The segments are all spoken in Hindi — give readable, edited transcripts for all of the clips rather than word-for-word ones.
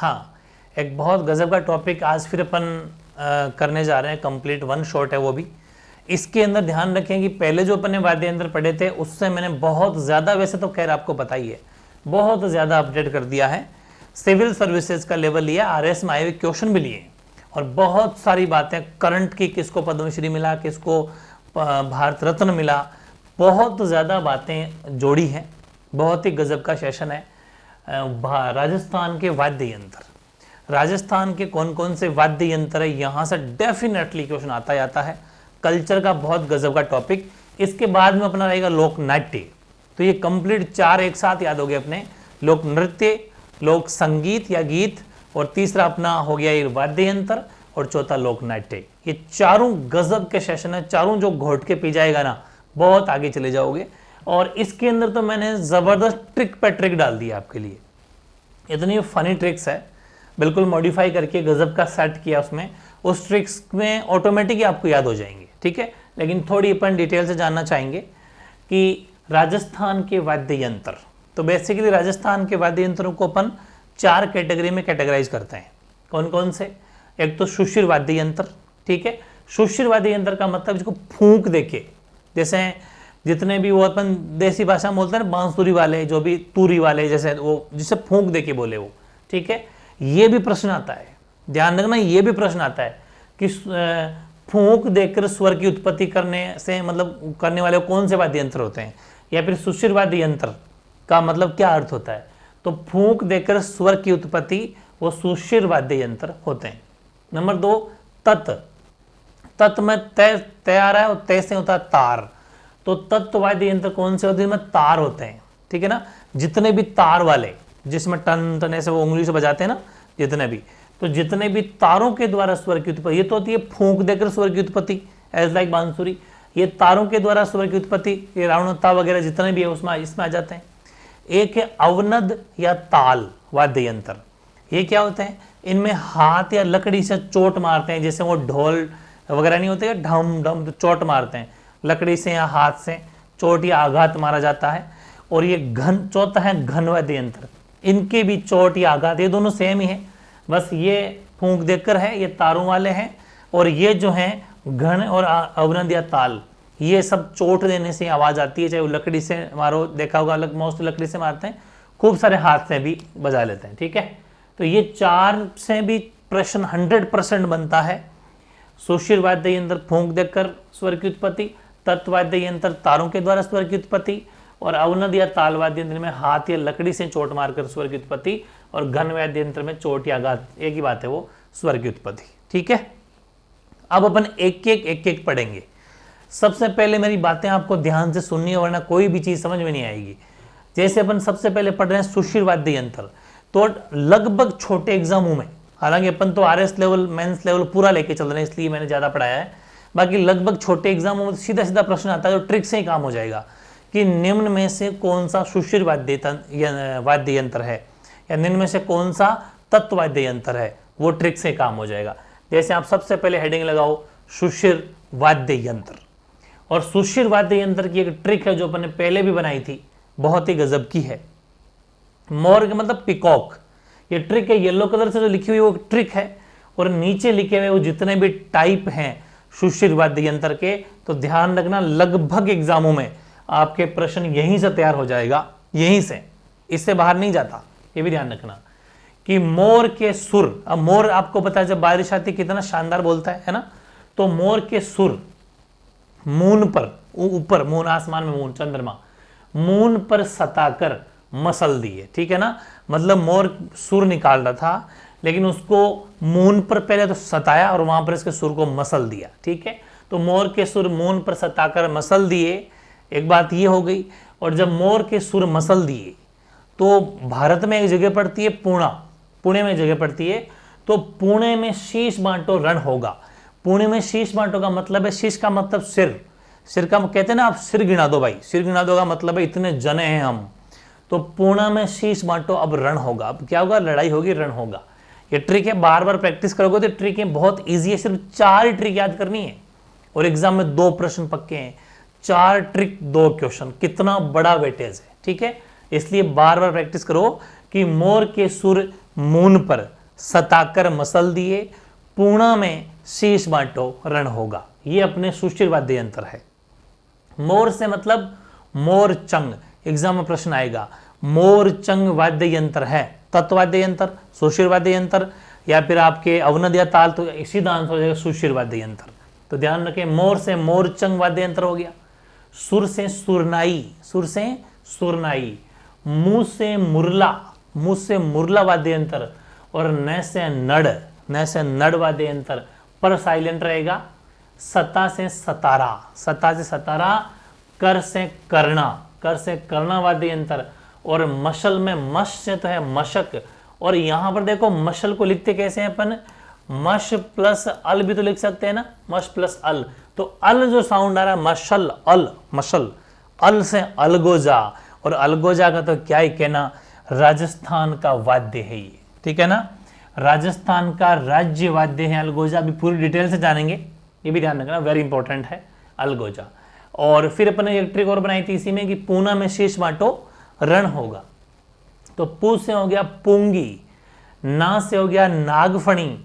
हाँ, एक बहुत गजब का टॉपिक आज फिर अपन करने जा रहे हैं, कंप्लीट वन शॉट है वो भी। इसके अंदर ध्यान रखें कि पहले जो अपन ने वाद्य यंत्र पढ़े थे उससे मैंने बहुत ज़्यादा, वैसे तो खैर आपको पता ही है, बहुत ज़्यादा अपडेट कर दिया है। सिविल सर्विसेज का लेवल लिया, आरएस में आए हुए क्वेश्चन भी लिए और बहुत सारी बातें करंट की, किसको पद्मश्री मिला, किसको भारत रत्न मिला, बहुत ज़्यादा बातें जोड़ी हैं। बहुत ही गजब का सेशन है। राजस्थान के वाद्य यंत्र, राजस्थान के कौन कौन से वाद्य यंत्र है, यहाँ से डेफिनेटली क्वेश्चन आता जाता है। कल्चर का बहुत गजब का टॉपिक। इसके बाद में अपना रहेगा लोक नाट्य। तो ये कंप्लीट 4 एक साथ याद हो गए अपने, लोक नृत्य, लोक संगीत या गीत, और तीसरा अपना हो गया ये वाद्य यंत्र, और चौथा लोक नाट्य। ये चारों गजब के सेशन है, चारों जो घोट के पी जाएगा ना, बहुत आगे चले जाओगे। और इसके अंदर तो मैंने जबरदस्त ट्रिक पे ट्रिक डाल दिया आपके लिए, इतनी फनी ट्रिक्स है, बिल्कुल मॉडिफाई करके गजब का सेट किया उसमें। उस ट्रिक्स में ऑटोमेटिक आपको याद हो जाएंगे, ठीक है। लेकिन थोड़ी अपन डिटेल से जानना चाहेंगे कि राजस्थान के वाद्य यंत्र, तो बेसिकली राजस्थान के वाद्य यंत्रों को अपन 4 कैटेगरी में कैटेगराइज करते हैं। कौन कौन से? एक तो सुशिर वाद्य यंत्र, ठीक है। सुशिर वाद्य यंत्र का मतलब जिसको फूंक देके, जैसे जितने भी वो अपन देसी भाषा में बोलते हैं बांसुरी वाले, जो भी तुरी वाले, जैसे वो जिसे फूंक देके बोले वो, ठीक है। ये भी प्रश्न आता है, ध्यान रखना, ये भी प्रश्न आता है कि फूंक देकर स्वर की उत्पत्ति करने से मतलब करने वाले कौन से वाद्य यंत्र होते हैं, या फिर सुशिर वाद्य यंत्र का मतलब क्या अर्थ होता है। तो फूंक देकर स्वर की उत्पत्ति वो सुशिर वाद्य यंत्र होते हैं। नंबर 2 तत्, तत् में तय आ रहा है और तय से होता है तार। तो तत्व वाद्य यंत्र कौन से होते हैं? में तार होते हैं, ठीक है ना। जितने भी तार वाले, जिसमें टन टन ऐसे वो उंगली से बजाते हैं ना, जितने भी, तो जितने भी तारों के द्वारा स्वर की उत्पत्ति, ये तो होती है फूंक देकर स्वर की उत्पत्ति, एज लाइक बांसुरी। ये तारों के द्वारा स्वर की उत्पत्ति, ये रावणता वगैरह जितने भी है उसमें इसमें आ जाते हैं। एक है अवनद या ताल वाद्य यंत्र। ये क्या होते हैं? इनमें हाथ या लकड़ी से चोट मारते हैं, जैसे वो ढोल वगैरह नहीं होते, ढम ढम तो चोट मारते हैं लकड़ी से या हाथ से, चोट या आघात मारा जाता है। और ये घन, चौथा है घन वाद्य यंत्र। इनके भी चोट या आघात, ये दोनों सेम ही है, बस ये फूंक देकर है, ये तारों वाले हैं, और ये जो हैं घन और अवनद या ताल, ये सब चोट देने से आवाज आती है, चाहे वो लकड़ी से मारो, देखा होगा मोस्ट लकड़ी से मारते हैं, खूब सारे हाथ से भी बजा लेते हैं, ठीक है। तो ये 4 से भी प्रश्न 100% बनता है। सुशिर वाद्य यंत्र फूंक देकर स्वर की उत्पत्ति, तत्वाद्य यंत्र तारों के द्वारा स्वर की उत्पत्ति, और अवनद या ताल वाद्य यंत्र में हाथ या लकड़ी से चोट मारकर स्वर की उत्पत्ति, और घन वाद्य यंत्र में चोट या आघात, एक ही बात है वो, स्वर की उत्पत्ति, ठीक है। अब अपन एक एक पढ़ेंगे। सबसे पहले मेरी बातें आपको ध्यान से सुननी है, वरना कोई भी चीज समझ में नहीं आएगी। जैसे अपन सबसे पहले पढ़ रहे हैं सुशिर वाद्य यंत्र, तो लगभग छोटे एग्जामों में, हालांकि अपन तो आरएस लेवल, मेंस लेवल पूरा लेके चल रहे हैं, इसलिए मैंने ज्यादा पढ़ाया है, बाकी लगभग छोटे एग्जामों में सीधा सीधा प्रश्न आता है, जो ट्रिक से ही काम हो जाएगा कि निम्न में से कौन सा सुशिर वाद्य यंत्र है, या निम्न में से कौन सा तत्व वाद्य यंत्र है, वो ट्रिक से काम हो जाएगा। जैसे आप सबसे पहले हेडिंग लगाओ सुशिर वाद्य यंत्र। और सुशिर वाद्य यंत्र की एक ट्रिक है जो अपन ने पहले भी बनाई थी, बहुत ही गजब की है। मोर का मतलब पिकॉक, ये ट्रिक है, येलो कलर से जो लिखी हुई वो ट्रिक है, और नीचे लिखे हुए वो जितने भी टाइप हैं सुशिर वाद्य यंत्र के, तो ध्यान रखना लगभग एग्जामों में आपके प्रश्न यहीं से तैयार हो जाएगा, यहीं से, इससे बाहर नहीं जाता। ये भी ध्यान रखना कि मोर के सुर, अब मोर आपको पता है जब बारिश आती कितना शानदार बोलता है ना, तो मोर के सुर मून पर, ऊपर मून, आसमान में मून, चंद्रमा, मून पर सताकर मसल दिए, ठीक है ना। मतलब मोर सुर निकाल रहा था, लेकिन उसको मून पर पहले तो सताया और वहां पर इसके सुर को मसल दिया, ठीक है। तो मोर के सुर मून पर सताकर मसल दिए, एक बात ये हो गई। और जब मोर के सुर मसल दिए, तो भारत में एक जगह पड़ती है पूना, पुणे में जगह पड़ती है, तो पुणे में शीश बांटो रण होगा। पुणे में शीश बांटो का मतलब है, शीश का मतलब सिर, सिर का कहते हैं ना, आप सिर गिना दो भाई, सिर गिना दो का मतलब है इतने जने हैं हम, तो पूर्णा में शीश बांटो, अब रण होगा। अब क्या होगा? लड़ाई होगी, रण होगा। ये ट्रिक है, बार बार प्रैक्टिस करोगे तो ट्रिक है, बहुत इजी है, सिर्फ 4 ट्रिक याद करनी है, और एग्जाम में 2 प्रश्न पक्के हैं, 4 ट्रिक 2 क्वेश्चन, कितना बड़ा वेटेज है, ठीक है। इसलिए बार बार प्रैक्टिस करो कि मोर के सुर मून पर सताकर मसल दिए, पूर्णा में शीश बांटो रण होगा। ये अपने सुशिर वाद्य यंत्र है। मोर से मतलब मोर चंग, एग्जाम में प्रश्न आएगा। मोर चंग वाद्य यंत्र है तत्वाद्य यंत्र, सुशिर वाद्य यंत्र, या फिर आपके अवनद या ताल, तो सीधा आंसर हो जाएगा सुशिर वाद्य यंत्र। तो ध्यान रखें, मोर से मोरचंग वाद्य यंत्र हो गया। सुर से सुरनाई, सुर से सुरनाई। मुंह से मुरला, मुंह से मुरला वाद्य यंत्र। और न से नड़, न से नड़ वाद्य यंत्र, पर साइलेंट रहेगा। सता से सतारा, सता से सतारा। कर से करना, कर से करना वाद्य यंत्र। और मशल में मश से तो है मशक। और यहां पर देखो मशल को लिखते कैसे हैं अपन, मश प्लस अल भी तो लिख सकते हैं ना, मश प्लस अल। तो अल जो साउंड आ रहा है मशल अल, मशल। अल से अलगोजा, और अलगोजा का तो क्या ही कहना, राजस्थान का वाद्य है ये, ठीक है ना, राजस्थान का राज्य वाद्य है अलगोजा। अभी पूरी डिटेल से जानेंगे, ये भी ध्यान रखना, वेरी इंपॉर्टेंट है अलगोजा। और फिर अपन ने एक ट्रिक और बनाई थी इसी में कि पूना में शीश बांटो रण होगा। तो पू से हो गया पूंगी, ना से हो गया नागफणी,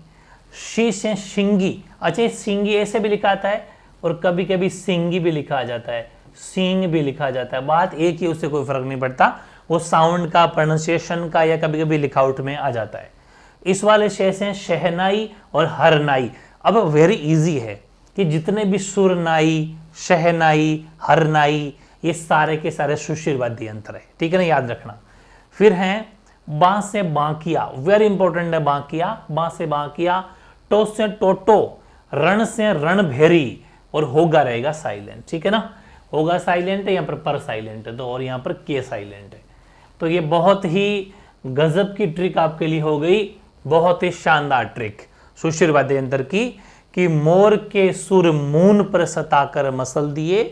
शी से शिंगी। अच्छा, सिंगी ऐसे भी लिखा आता है और कभी कभी सिंगी भी लिखा जाता है, सिंग भी लिखा जाता है, बात एक ही, उससे कोई फर्क नहीं पड़ता, वो साउंड का, प्रोनाउंसिएशन का, या कभी कभी लिखावट में आ जाता है। इस वाले शे से शहनाई और हरनाई। अब वेरी इजी है कि जितने भी सुरनाई, शहनाई, हरनाई, ये सारे के सारे सुशिर वाद्य यंत्र है, ठीक है ना, याद रखना। फिर हैं बां से बांकिया, वेरी इंपॉर्टेंट है बांकिया, बां से बांकिया। टो से टोटो, रण से रणभेरी, और होगा रहेगा साइलेंट, ठीक है ना, होगा साइलेंट है, यहाँ पर साइलेंट है, तो और यहाँ पर के साइलेंट है। तो ये बहुत ही गजब की ट्रिक आपके लिए हो गई, बहुत ही शानदार ट्रिक सुशिर वाद्य यंत्र की, कि मोर के सुर मून पर सताकर मसल दिए,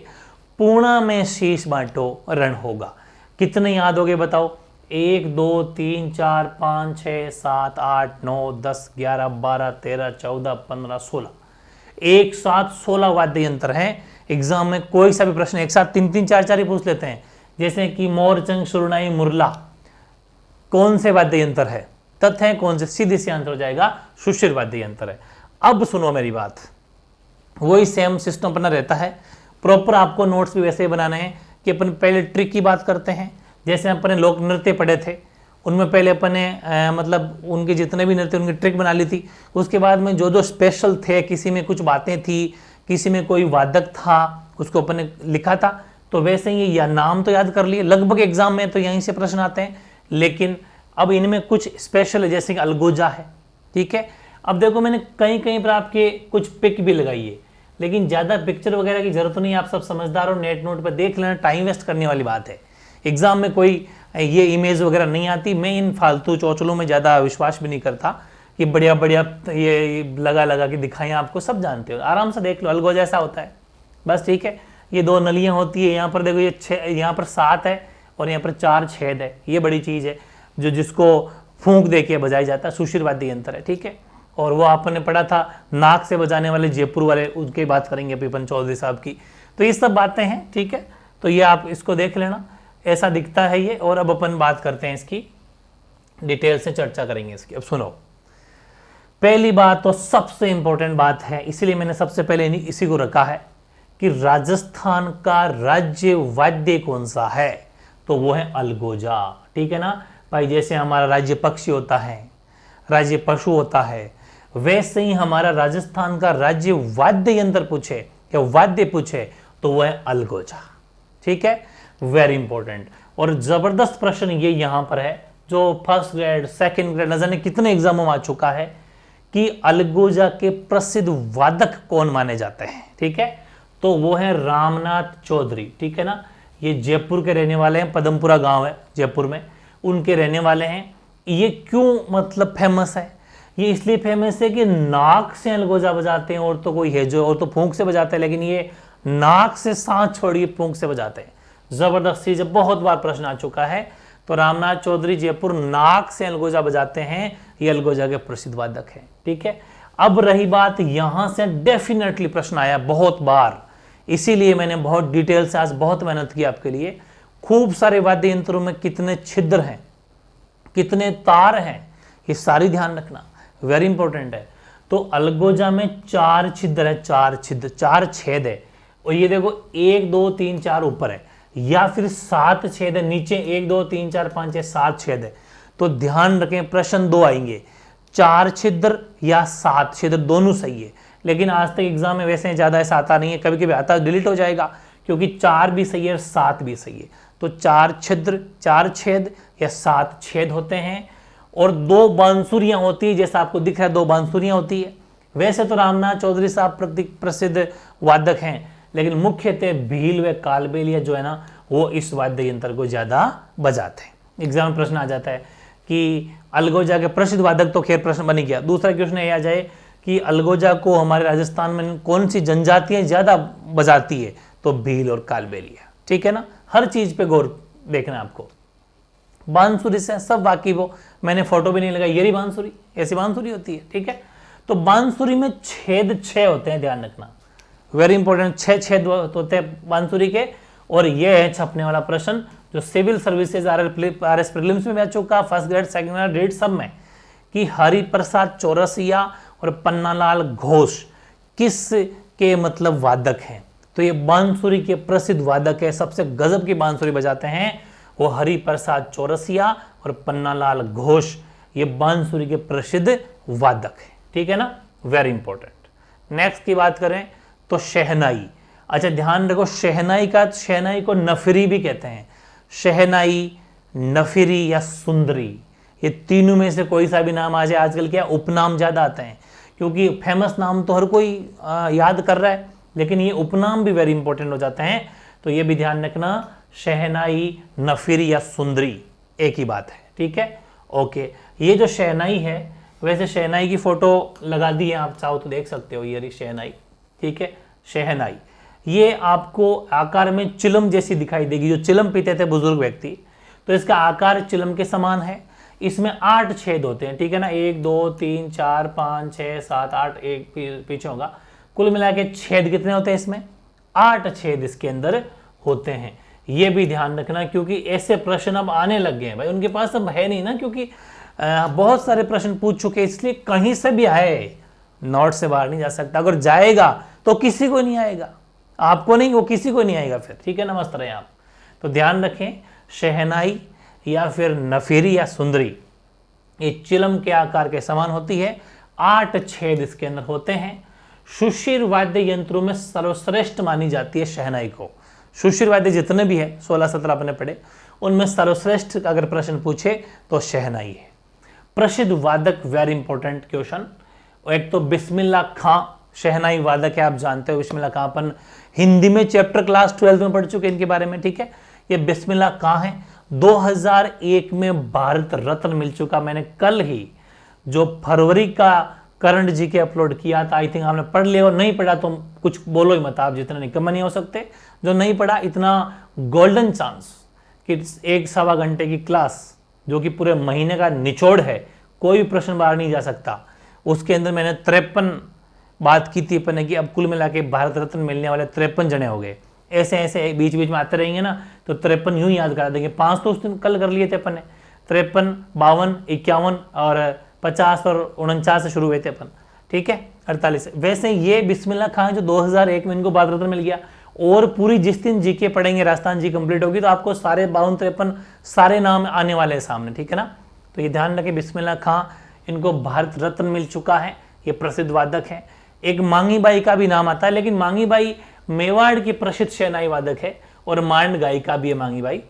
पूर्णा में शीश बांटो रण होगा। कितने याद हो गए बताओ, 1 2 3 4 5 6 7 8 9 10 11 12 13 14 15 16, एक साथ 16 वाद्य यंत्र हैं। एग्जाम में कोई सा भी प्रश्न एक साथ 3 3 4 4 ही पूछ लेते हैं, जैसे कि मोरचंग सुरनाई मुरला कौन से वाद्य यंत्र है, तथ्य है कौन से, सीधे से आंसर हो जाएगा सुशिर वाद्य यंत्र है। अब सुनो मेरी बात, वही सेम सिस्टम अपना रहता है, प्रॉपर आपको नोट्स भी वैसे ही बनाने हैं कि अपन पहले ट्रिक की बात करते हैं। जैसे अपने लोक नृत्य पढ़े थे, उनमें पहले अपने मतलब उनके जितने भी नृत्य उनकी ट्रिक बना ली थी। उसके बाद में जो जो स्पेशल थे, किसी में कुछ बातें थी, किसी में कोई वादक था, उसको अपन ने लिखा था, तो वैसे ही या नाम तो याद कर लिए, लगभग एग्जाम में तो यहीं से प्रश्न आते हैं। लेकिन अब इनमें कुछ स्पेशल है, जैसे कि अलगोजा है, ठीक है। अब देखो मैंने कहीं कहीं पर आपके कुछ पिक भी लगाई है, लेकिन ज़्यादा पिक्चर वगैरह की जरूरत नहीं है, आप सब समझदार हो, नेट नोट पर देख लेना, टाइम वेस्ट करने वाली बात है। एग्जाम में कोई ये इमेज वगैरह नहीं आती, मैं इन फालतू चौचलों में ज़्यादा विश्वास भी नहीं करता कि बढ़िया बढ़िया ये लगा लगा के दिखाएं आपको, सब जानते हो, आराम से देख लो, अलगोजा ऐसा होता है बस, ठीक है। ये 2 नलियाँ होती है, यहाँ पर देखो ये 6, यहाँ पर 7 है और यहाँ पर 4 छेद है, ये बड़ी चीज़ है जो जिसको फूंक दे के बजाया जाता है, सुशिर वाद्य यंत्र है, ठीक है। और वो आपने पढ़ा था नाक से बजाने वाले जयपुर वाले, उनकी बात करेंगे पिपन चौधरी साहब की। तो ये सब बातें हैं, ठीक है, तो ये आप इसको देख लेना, ऐसा दिखता है ये। और अब अपन बात करते हैं इसकी, डिटेल से चर्चा करेंगे इसकी। अब सुनो, पहली बात तो सबसे इंपॉर्टेंट बात है, इसीलिए मैंने सबसे पहले इसी को रखा है कि राजस्थान का राज्य वाद्य कौन सा है, तो वो है अलगोजा, ठीक है ना भाई। जैसे हमारा राज्य पक्षी होता है, राज्य पशु होता है, वैसे ही हमारा राजस्थान का राज्य वाद्य यंत्र पूछे या वाद्य पूछे तो वो है अलगोजा, ठीक है, वेरी इंपॉर्टेंट। और जबरदस्त प्रश्न ये यहां पर है, जो फर्स्ट ग्रेड सेकंड ग्रेड न जाने कितने एग्जामों में आ चुका है, कि अलगोजा के प्रसिद्ध वादक कौन माने जाते हैं, ठीक है। तो वो है रामनाथ चौधरी, ठीक है ना, ये जयपुर के रहने वाले हैं, पदमपुरा गांव है जयपुर में, उनके रहने वाले हैं। ये क्यों मतलब फेमस है, ये इसलिए फेमस है कि नाक से अलगोजा बजाते हैं, और तो कोई है जो और तो फूंक से बजाते हैं, लेकिन ये नाक से सांस छोड़िए फूंक से बजाते हैं। जबरदस्त चीज है, बहुत बार प्रश्न आ चुका है। तो रामनाथ चौधरी जयपुर नाक से अलगोजा बजाते हैं, ये अलगोजा के प्रसिद्ध वादक हैं, ठीक है। अब रही बात, यहां से डेफिनेटली प्रश्न आया बहुत बार, इसीलिए मैंने बहुत डिटेल से आज बहुत मेहनत की आपके लिए। खूब सारे वाद्य यंत्रों में कितने छिद्र हैं, कितने तार हैं, ये सारी ध्यान रखना, वेरी इंपॉर्टेंट है। तो अलगोजा में 4 छिद्र है, 4 छिद्र, 4 छेद है, और ये देखो 1 2 3 4 ऊपर है, या फिर 7 छेद है नीचे, 1 2 3 4 5 6 7 छेद है। तो ध्यान रखें प्रश्न 2 आएंगे, 4 छिद्र या 7 छिद्र, दोनों सही है। लेकिन आज तक एग्जाम में वैसे ज्यादा ऐसा आता नहीं है, कभी कभी आता डिलीट हो जाएगा, क्योंकि 4 भी सही है और 7 भी सही है। तो 4 छिद्र, 4 छेद या 7 छेद होते हैं, और 2 बांसुरियां होती है, जैसा आपको दिख रहा है 2 बांसुरियां होती है। वैसे तो रामनाथ चौधरी साहब प्रसिद्ध वादक हैं, लेकिन मुख्यतः भील व कालबेलिया जो है ना, वो इस वाद्य यंत्र को ज्यादा बजाते हैं। एग्जाम में प्रश्न आ जाता है कि अलगोजा के प्रसिद्ध वादक, तो खैर प्रश्न बन गया। दूसरा क्वेश्चन ये आ जाए कि अलगोजा को हमारे राजस्थान में कौन सी जनजातियां ज्यादा बजाती है, तो भील और कालबेलिया, ठीक है ना। हर चीज पे गौर देखना है आपको। बांसुरी से सब वाकिफ हो, मैंने फोटो भी नहीं लगाई, ये बांसुरी, ऐसी बांसुरी होती है, ठीक है। तो बांसुरी में छेद 6 होते हैं, ध्यान रखना, वेरी इंपॉर्टेंट, 6 छेद होते हैं बांसुरी के। और ये है छपने वाला प्रश्न जो सिविल सर्विसेज RS प्रीलिम्स में आ चुका, first grade, second grade, red सब में, कि हरिप्रसाद चौरसिया और पन्नालाल घोष किस के मतलब वादक हैं। तो ये बांसुरी के प्रसिद्ध वादक है, सबसे गजब की बांसुरी बजाते हैं वो हरिप्रसाद चौरसिया और पन्नालाल घोष, ये बांसुरी के प्रसिद्ध वादक है, ठीक है ना, वेरी इंपॉर्टेंट। नेक्स्ट की बात करें तो शहनाई। अच्छा ध्यान रखो, शहनाई को नफरी भी कहते हैं, शहनाई, नफरी या सुंदरी, ये तीनों में से कोई सा भी नाम आ जाए। आजकल क्या उपनाम ज्यादा आते हैं, क्योंकि फेमस नाम तो हर कोई याद कर रहा है, लेकिन ये उपनाम भी वेरी इंपॉर्टेंट हो जाते हैं। तो ये भी ध्यान रखना, शहनाई, नफरी या सुंदरी एक ही बात है, ठीक है, ओके। ये जो शहनाई है, वैसे शहनाई की फोटो लगा दी है, आप चाहो तो देख सकते हो, ये रही शहनाई, ठीक है। शहनाई ये आपको आकार में चिलम जैसी दिखाई देगी, जो चिलम पीते थे बुजुर्ग व्यक्ति, तो इसका आकार चिलम के समान है। इसमें 8 छेद होते हैं, ठीक है ना, 1 2 3 4 5 6 7 8, एक पीछे होगा, कुल मिला के छेद कितने होते हैं इसमें, 8 छेद इसके अंदर होते हैं। ये भी ध्यान रखना, क्योंकि ऐसे प्रश्न अब आने लग गए हैं भाई, उनके पास अब है नहीं ना, क्योंकि बहुत सारे प्रश्न पूछ चुके, इसलिए कहीं से भी आए नोट से बाहर नहीं जा सकता। अगर जाएगा तो किसी को नहीं आएगा, आपको नहीं, वो किसी को नहीं आएगा फिर, ठीक है ना, मस्त रहे आप। तो ध्यान रखें, शहनाई या फिर नफेरी या सुंदरी, ये चिलम के आकार के समान होती है, 8 छेद इसके अंदर होते हैं। सुशिर वाद्य यंत्रों में सर्वश्रेष्ठ मानी जाती है शहनाई को। सुशिर वाद्य जितने भी है 16-17 अपने पढ़े, उनमें सर्वश्रेष्ठ अगर प्रश्न पूछे तो शहनाई है। प्रसिद्ध वादक, वेरी इंपॉर्टेंट क्वेश्चन, एक तो बिस्मिल्लाह खां शहनाई वादक है, आप जानते हो बिस्मिल्लाह खां, अपन हिंदी में चैप्टर क्लास 12 में पढ़ चुके हैं इनके बारे में, ठीक है। ये बिस्मिल्लाह खां है, 2001 में भारत रत्न मिल चुका। मैंने कल ही जो फरवरी का करंट जी के अपलोड किया था, आई थिंक आपने पढ़ लिया, और नहीं पढ़ा तो कुछ बोलो ही मत, आप जितना निकम्मा नहीं हो सकते। जो नहीं पढ़ा, इतना गोल्डन चांस कि 1-1.25 घंटे की क्लास जो कि पूरे महीने का निचोड़ है, कोई प्रश्न बाहर नहीं जा सकता, उसके अंदर मैंने 53 बात की थी अपन ने कि अब कुल मिला के भारत रत्न मिलने वाले 53 जने हो गए। ऐसे ऐसे बीच बीच में आते रहेंगे ना, तो 53 यूं ही याद करा देंगे। 5 तो उस दिन कल कर लिए थे अपन ने, 53, 52, 51 और 50 और 49 से शुरू हुए थे अपन, ठीक है, 48। वैसे ये बिस्मिल्लाह खां जो 2001 में इनको भारत रत्न मिल गया, और पूरी जिस दिन जीके पढ़ेंगे, राजस्थान जी कंप्लीट होगी, तो आपको सारे 52-53 सारे नाम आने वाले हैं सामने, ठीक है ना। तो ये ध्यान रखें, बिस्मिल्लाह खां इनको भारत रत्न मिल चुका है, ये प्रसिद्ध वादक है। एक मांगी बाई का भी नाम आता है, लेकिन मांगी बाई मेवाड़ की प्रसिद्ध शहनाई वादक है, और मांड गायिका भी है मांगी बाई।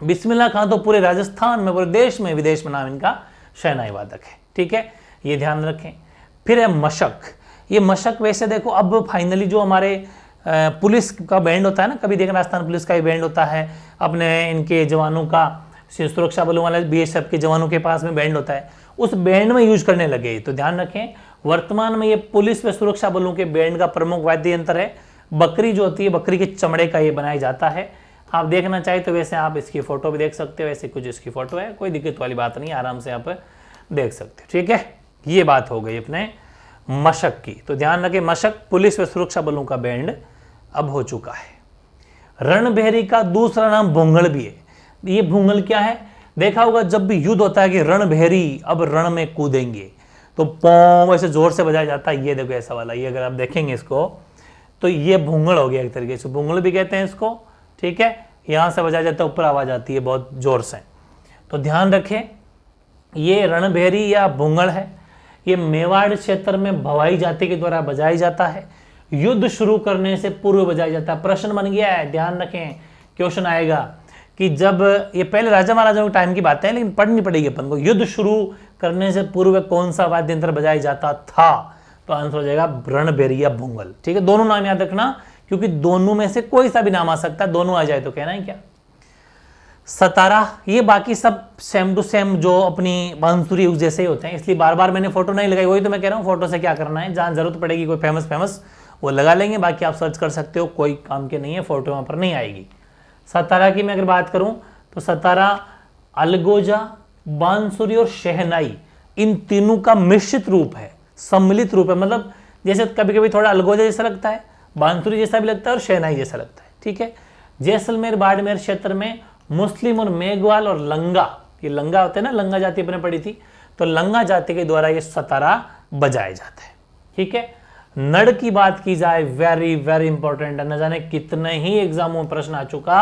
बिस्मिल्लाह खां तो पूरे राजस्थान में, पूरे देश में, विदेश में नाम इनका शहनाई वादक है, ठीक है, ये ध्यान रखें। फिर है मशक। ये मशक वैसे देखो, अब फाइनली जो हमारे पुलिस का बैंड होता है ना, कभी देखना राजस्थान पुलिस का ही बैंड होता है, अपने इनके जवानों का, सुरक्षा बलों वाले BSF के जवानों के पास में बैंड होता है, उस बैंड में यूज करने लगे। तो ध्यान रखें, वर्तमान में ये पुलिस व सुरक्षा बलों के बैंड का प्रमुख वाद्य यंत्र है। बकरी जो होती है, बकरी के चमड़े का ये बनाया जाता है। आप देखना चाहे तो वैसे आप इसकी फोटो भी देख सकते हो, वैसे कुछ इसकी फोटो है, कोई दिक्कत वाली बात नहीं, आराम से आप देख सकते हो, ठीक है। ये बात हो गई अपने मशक की। तो ध्यान रखें, मशक पुलिस व सुरक्षा बलों का बैंड अब हो चुका है। रणभेरी का दूसरा नाम भूंगल भी है। ये भूंगल क्या है, देखा होगा जब भी युद्ध होता है कि रणभेरी अब रण में कूदेंगे, तो पौ ऐसे जोर से बजाया जाता है। ये देखो ऐसा वाला, ये अगर आप देखेंगे इसको तो ये भूंगड़ हो गया एक तरीके से, भूंगड़ भी कहते हैं इसको, ठीक है। यहाँ से बजाया जाता है, ऊपर आवाज आती है बहुत जोर से। तो ध्यान रखें ये रणभेरी या भूंगड़ है, ये मेवाड़ क्षेत्र में भवाई जाति के द्वारा बजाया जाता है। युद्ध शुरू करने से पूर्व बजाया जाता है। प्रश्न बन गया है, ध्यान रखें, क्वेश्चन आएगा कि जब ये पहले राजा महाराजाओं के टाइम की बात है, लेकिन पढ़नी पड़ेगी अपन को। युद्ध शुरू करने से पूर्व कौन सा वाद्य यंत्र बजाया जाता था? तो आंसर हो जाएगा रणभेरी या भूंगल, ठीक है। दोनों नाम याद रखना, क्योंकि दोनों में से कोई सा भी नाम आ सकता है, दोनों आ जाए तो कहना है क्या। सतारा, ये बाकी सब सेम टू सेम जो अपनी बांसुरी युग जैसे ही होते हैं, इसलिए बार बार मैंने फोटो नहीं लगाई। वही तो मैं कह रहा हूँ, फोटो से क्या करना है, जहां जरूरत पड़ेगी कोई फेमस वो लगा लेंगे, बाकी आप सर्च कर सकते हो, कोई काम के नहीं है, फोटो वहां पर नहीं आएगी। सतारा की मैं अगर बात करूं तो सतारा अलगोजा, बांसुरी और शहनाई, इन तीनों का मिश्रित रूप है, सम्मिलित रूप है। मतलब जैसे कभी कभी थोड़ा अलगोजा जैसा लगता है, बांसुरी जैसा भी लगता है और शहनाई जैसा लगता है, ठीक है। जैसलमेर बाड़मेर क्षेत्र में मुस्लिम और मेघवाल और लंगा, ये लंगा होते हैं ना, लंगा जाति अपने पढ़ी थी, तो लंगा जाति के द्वारा ये सतारा बजाया जाता है, ठीक है। नड़ की बात की जाए, वेरी वेरी इंपॉर्टेंट है, न जाने कितने ही एग्जामों में प्रश्न आ चुका,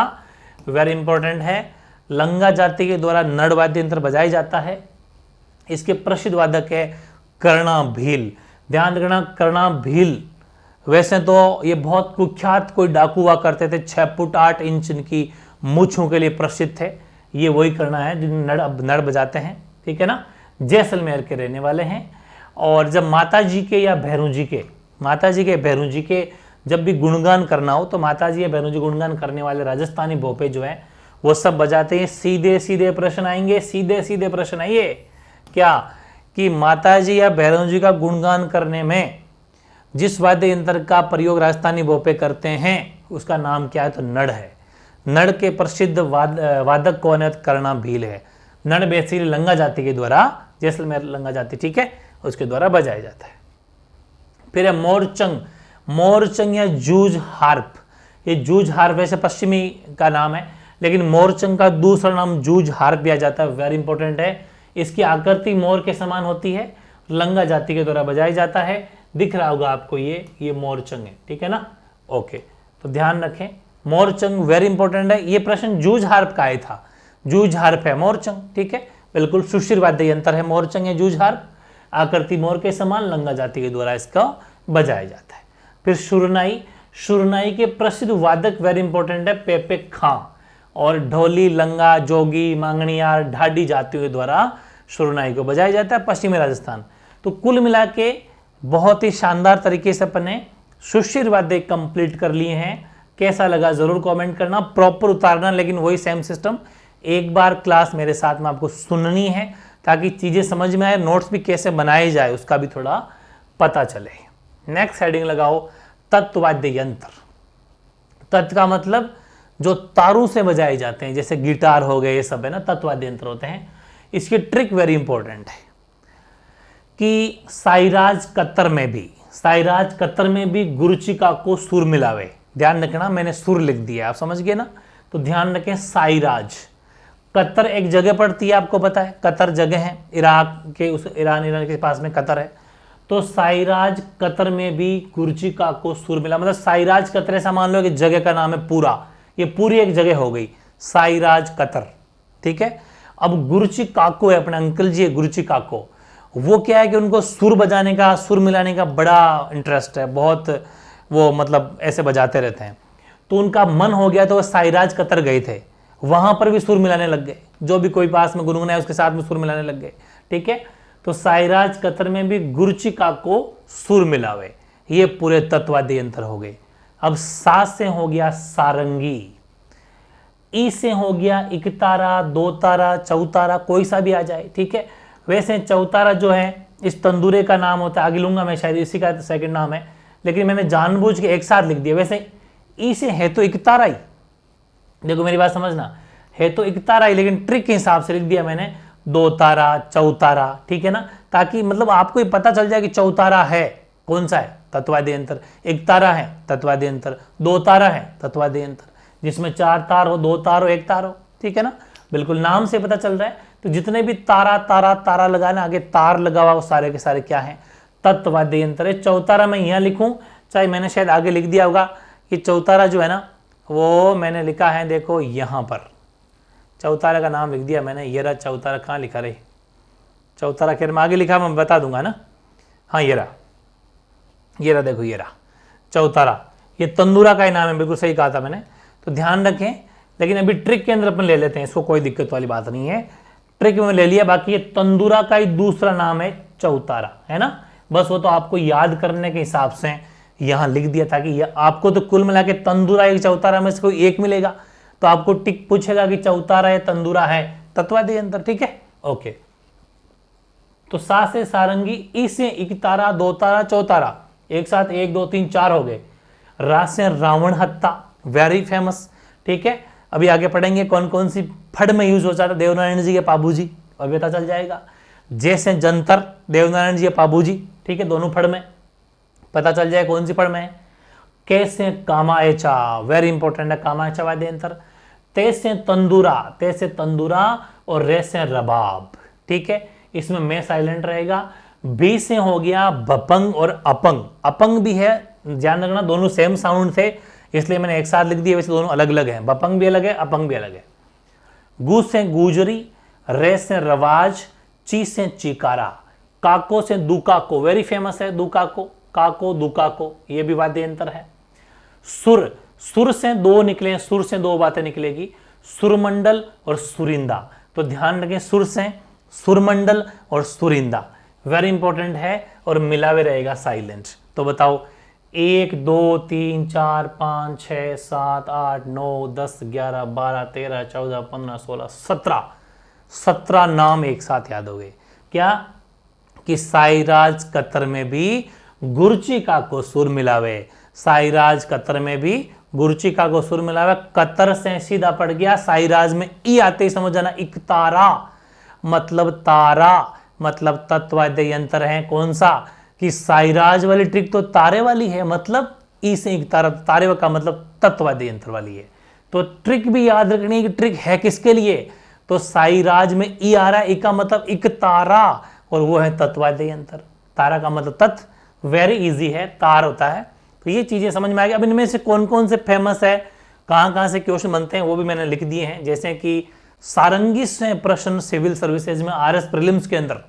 वेरी इंपॉर्टेंट है। लंगा जाति के द्वारा नड़ वाद्य यंत्र बजाया जाता है। इसके प्रसिद्ध वादक है कर्णा भील। ध्यान रखना, कर्णा भील वैसे तो ये बहुत कुख्यात कोई डाकू हुआ करते थे, 6 फुट 8 इंच इनकी मूंछों के लिए प्रसिद्ध थे। ये वही कर्णा है जिन नड़ बजाते हैं, ठीक है ना। जैसलमेर के रहने वाले हैं। और जब माता जी के या भैरू जी के, माता जी के भैरू जी के जब भी गुणगान करना हो, तो माता जी या भैरू जी गुणगान करने वाले राजस्थानी भोपे जो हैं वो सब बजाते हैं। सीधे सीधे प्रश्न आएंगे, सीधे सीधे प्रश्न आइए क्या, कि माता जी या भैरू जी का गुणगान करने में जिस वाद्य यंत्र का प्रयोग राजस्थानी भोपे करते हैं उसका नाम क्या है? तो नड़ है। नड़ के प्रसिद्ध वादक कौन है? कर्णा भील है। नड़ बेसिकली लंगा जाति के द्वारा, जैसलमेर लंगा जाति, ठीक है, उसके द्वारा बजाया जाता है। फिर है मोरचंग। मोरचंग या जूझ हार्प, ये जूझ हार्प वैसे पश्चिमी का नाम है, लेकिन मोरचंग का दूसरा नाम जूझ हार्प दिया जाता है, वेरी इंपॉर्टेंट है। इसकी आकृति मोर के समान होती है, लंगा जाति के द्वारा बजाया जाता है। दिख रहा होगा आपको ये मोरचंग है, ठीक है ना, ओके। तो ध्यान रखें, मोरचंग वेरी इंपॉर्टेंट है। ये प्रश्न जूझ हार्प का आया था, जूझ हार्प है मोरचंग, ठीक है, बिल्कुल सुशिर वाद्य यंत्र है मोरचंग या जूझ हार्प। आकृति मोर के समान, लंगा जाति के द्वारा इसका बजाया जाता है। फिर शुरनाई। शुरनाई के प्रसिद्ध वादक वेरी इंपॉर्टेंट है पेपे खां, और ढोली, लंगा, जोगी, मांगणियार, ढाडी जातियों के द्वारा शुरनाई को बजाया जाता है पश्चिमी राजस्थान। तो कुल मिला के बहुत ही शानदार तरीके से अपने सुशिर वाद्य कंप्लीट कर लिए हैं। कैसा लगा जरूर कमेंट करना, प्रॉपर उतारना, लेकिन वही सेम सिस्टम, एक बार क्लास मेरे साथ में आपको सुननी है ताकि चीजें समझ में आए, नोट्स भी कैसे बनाए जाए उसका भी थोड़ा पता चले। नेक्स्ट हेडिंग लगाओ, तत्वाद्य यंत्र। तत् का मतलब जो तारों से बजाए जाते हैं, जैसे गिटार हो गए, ये सब है ना, तत्वाद्य यंत्र होते हैं। इसकी ट्रिक वेरी इंपॉर्टेंट है कि साईराज कतर में भी गुरुचिका को सुर मिलावे। ध्यान रखना, मैंने सुर लिख दिया, आप समझ गए ना। तो ध्यान रखें, साईराज। कतर एक जगह पड़ती है, आपको पता है, कतर जगह है इराक के, उस ईरान के पास में कतर है। तो साईराज कतर में भी गुरुचिका को सुर मिला, मतलब साईराज कतर ऐसा मान लो कि जगह का नाम है पूरा, ये पूरी एक जगह हो गई साईराज कतर, ठीक है। अब गुरुचिकाको है, अपने अंकल जी है गुरुचिकाको, वो क्या है कि उनको सुर बजाने का, सुर मिलाने का बड़ा इंटरेस्ट है, बहुत वो मतलब ऐसे बजाते रहते हैं। तो उनका मन हो गया तो वो साईराज कतर गए थे, वहां पर भी सुर मिलाने लग गए, जो भी कोई पास में गुनगुनाए उसके साथ में सुर मिलाने लग गए, ठीक है। तो साईराज कतर में भी गुरुचिका को सुर मिलावे, ये पूरे तत्वाद्य यंत्र हो गए। अब सा से हो गया सारंगी, ई से हो गया इकतारा, दो तारा, चौतारा, कोई सा भी आ जाए, ठीक है। वैसे चौतारा जो है इस तंदूरे का नाम होता है, आगे लूंगा मैं, शायद इसी का सेकंड नाम है, लेकिन मैंने जानबूझ के एक साथ लिख दिया। वैसे ई से है तो इकतारा ही, देखो मेरी बात समझना, है तो इकतारा ही, लेकिन ट्रिक के हिसाब से लिख दिया मैंने दो तारा, चौतारा, ठीक है ना, ताकि मतलब आपको ये पता चल जाए कि चौतारा है कौन सा है, तत्वाद्य यंत्र। एक तारा है, तत्वाद्य यंत्र। दो तारा है, तत्वाद्य यंत्र। जिसमें 4 तार हो, 2 तार हो, 1 तार हो, ठीक है ना। बिल्कुल नाम से पता चल रहा है। तो जितने भी तारा तारा तारा लगाना, आगे तार लगा हुआ, वो सारे के सारे क्या हैं, तत्वाद्य यंत्र है। चौतारा मैं यहाँ लिखूं, चाहे मैंने शायद आगे लिख दिया होगा। ये चौतारा जो है ना, वो मैंने लिखा है, देखो यहाँ पर चौतारा का नाम लिख दिया मैंने। ये रहा चौतारा, कहाँ लिखा रे चौतारा, खैर मैं आगे लिखा, मैं बता दूंगा ना। हाँ ये रहा, देखो ये रहा चौतारा। ये तंदूरा का ही नाम है, बिल्कुल सही कहा था मैंने। तो ध्यान रखें, लेकिन अभी ट्रिक के अंदर अपन ले लेते हैं इसको, कोई दिक्कत वाली बात नहीं है। ट्रिक में ले लिया, बाकी ये तंदूरा का ही दूसरा नाम है चौतारा, है ना। बस वो तो आपको याद करने के हिसाब से यहाँ लिख दिया, ताकि ये आपको तो कुल मिला के तंदूरा एक चौतारा में से कोई एक मिलेगा, तो आपको टिक पूछेगा कि चौतारा है तंदूरा है तत्वाद्य यंत्र, ठीक है, ओके। तो सा से सारंगी, ई से इकतारा, दो तारा, चौतारा, एक साथ 1 2 3 4 हो गए। रा से रावण हत्ता, वेरी फेमस, ठीक है। अभी आगे पढ़ेंगे कौन कौन सी फड़ में यूज हो जाता है, देवनारायण जी के पाबू जी, और पता चल जाएगा। जे से जंतर, देवनारायण जी के पाबू जी, ठीक है, दोनों फड़ में पता चल जाए कौन सी फड़ में है। के से कामायचा, वेरी इंपॉर्टेंट है कामायचा वाद्य यंत्र। ते से तंदूरा, ते से तंदूरा, और रे से रबाब, ठीक है, इसमें मैं साइलेंट रहेगा। बी से हो गया बपंग और अपंग, अपंग भी है, ध्यान रखना दोनों सेम साउंड थे इसलिए मैंने एक साथ लिख दिया, वैसे दोनों अलग अलग हैं, बपंग भी अलग है, अपंग भी अलग है। गु से गुजरी, रे से रवाज, ची से चिकारा, काको से दुकाको, वेरी फेमस है दुकाको, काको दुकाको, ये भी वाद्य यंत्र है। सुर, सुर से दो निकले, सुर से दो बातें निकलेगी, सुरमंडल और सुरिंदा। तो ध्यान रखें, सुर से सुरमंडल और सुरिंदा, वेरी इंपॉर्टेंट है, और मिला हुए रहेगा साइलेंट। तो बताओ 1 2 3 4 5 6 7 8 9 10 11 12 13 14 15 16 17 नाम एक साथ याद हो गए। क्या कि साईराज कतर में भी गुरचिका को सुर मिलावे, साईराज कतर में भी गुरचिका को सुर मिलावे। कतर से सीधा पड़ गया, साईराज में ई आते ही समझ जाना, इकतारा मतलब तारा, मतलब तत्वाद्य यंत्र है कौन सा, कि साईराज वाली ट्रिक तो तारे वाली है, मतलब ई से एक तारा, तारे का मतलब तत्वाद्य यंत्र वाली है। तो ट्रिक भी याद रखनी है कि ट्रिक है किसके लिए, तो साईराज में ई आ रहा है, ई का मतलब एक तारा, और वो है तत्वाद्य यंत्र। तारा का मतलब तत्व, वेरी इजी है, तार होता है। तो ये चीजें समझ में आ गई। अब इनमें से कौन कौन से फेमस है, कहां कहां से क्वेश्चन बनते हैं, वो भी मैंने लिख दिए हैं। जैसे कि सारंगी से प्रश्न सिविल सर्विसेज में, आरएस प्रीलिम्स के अंदर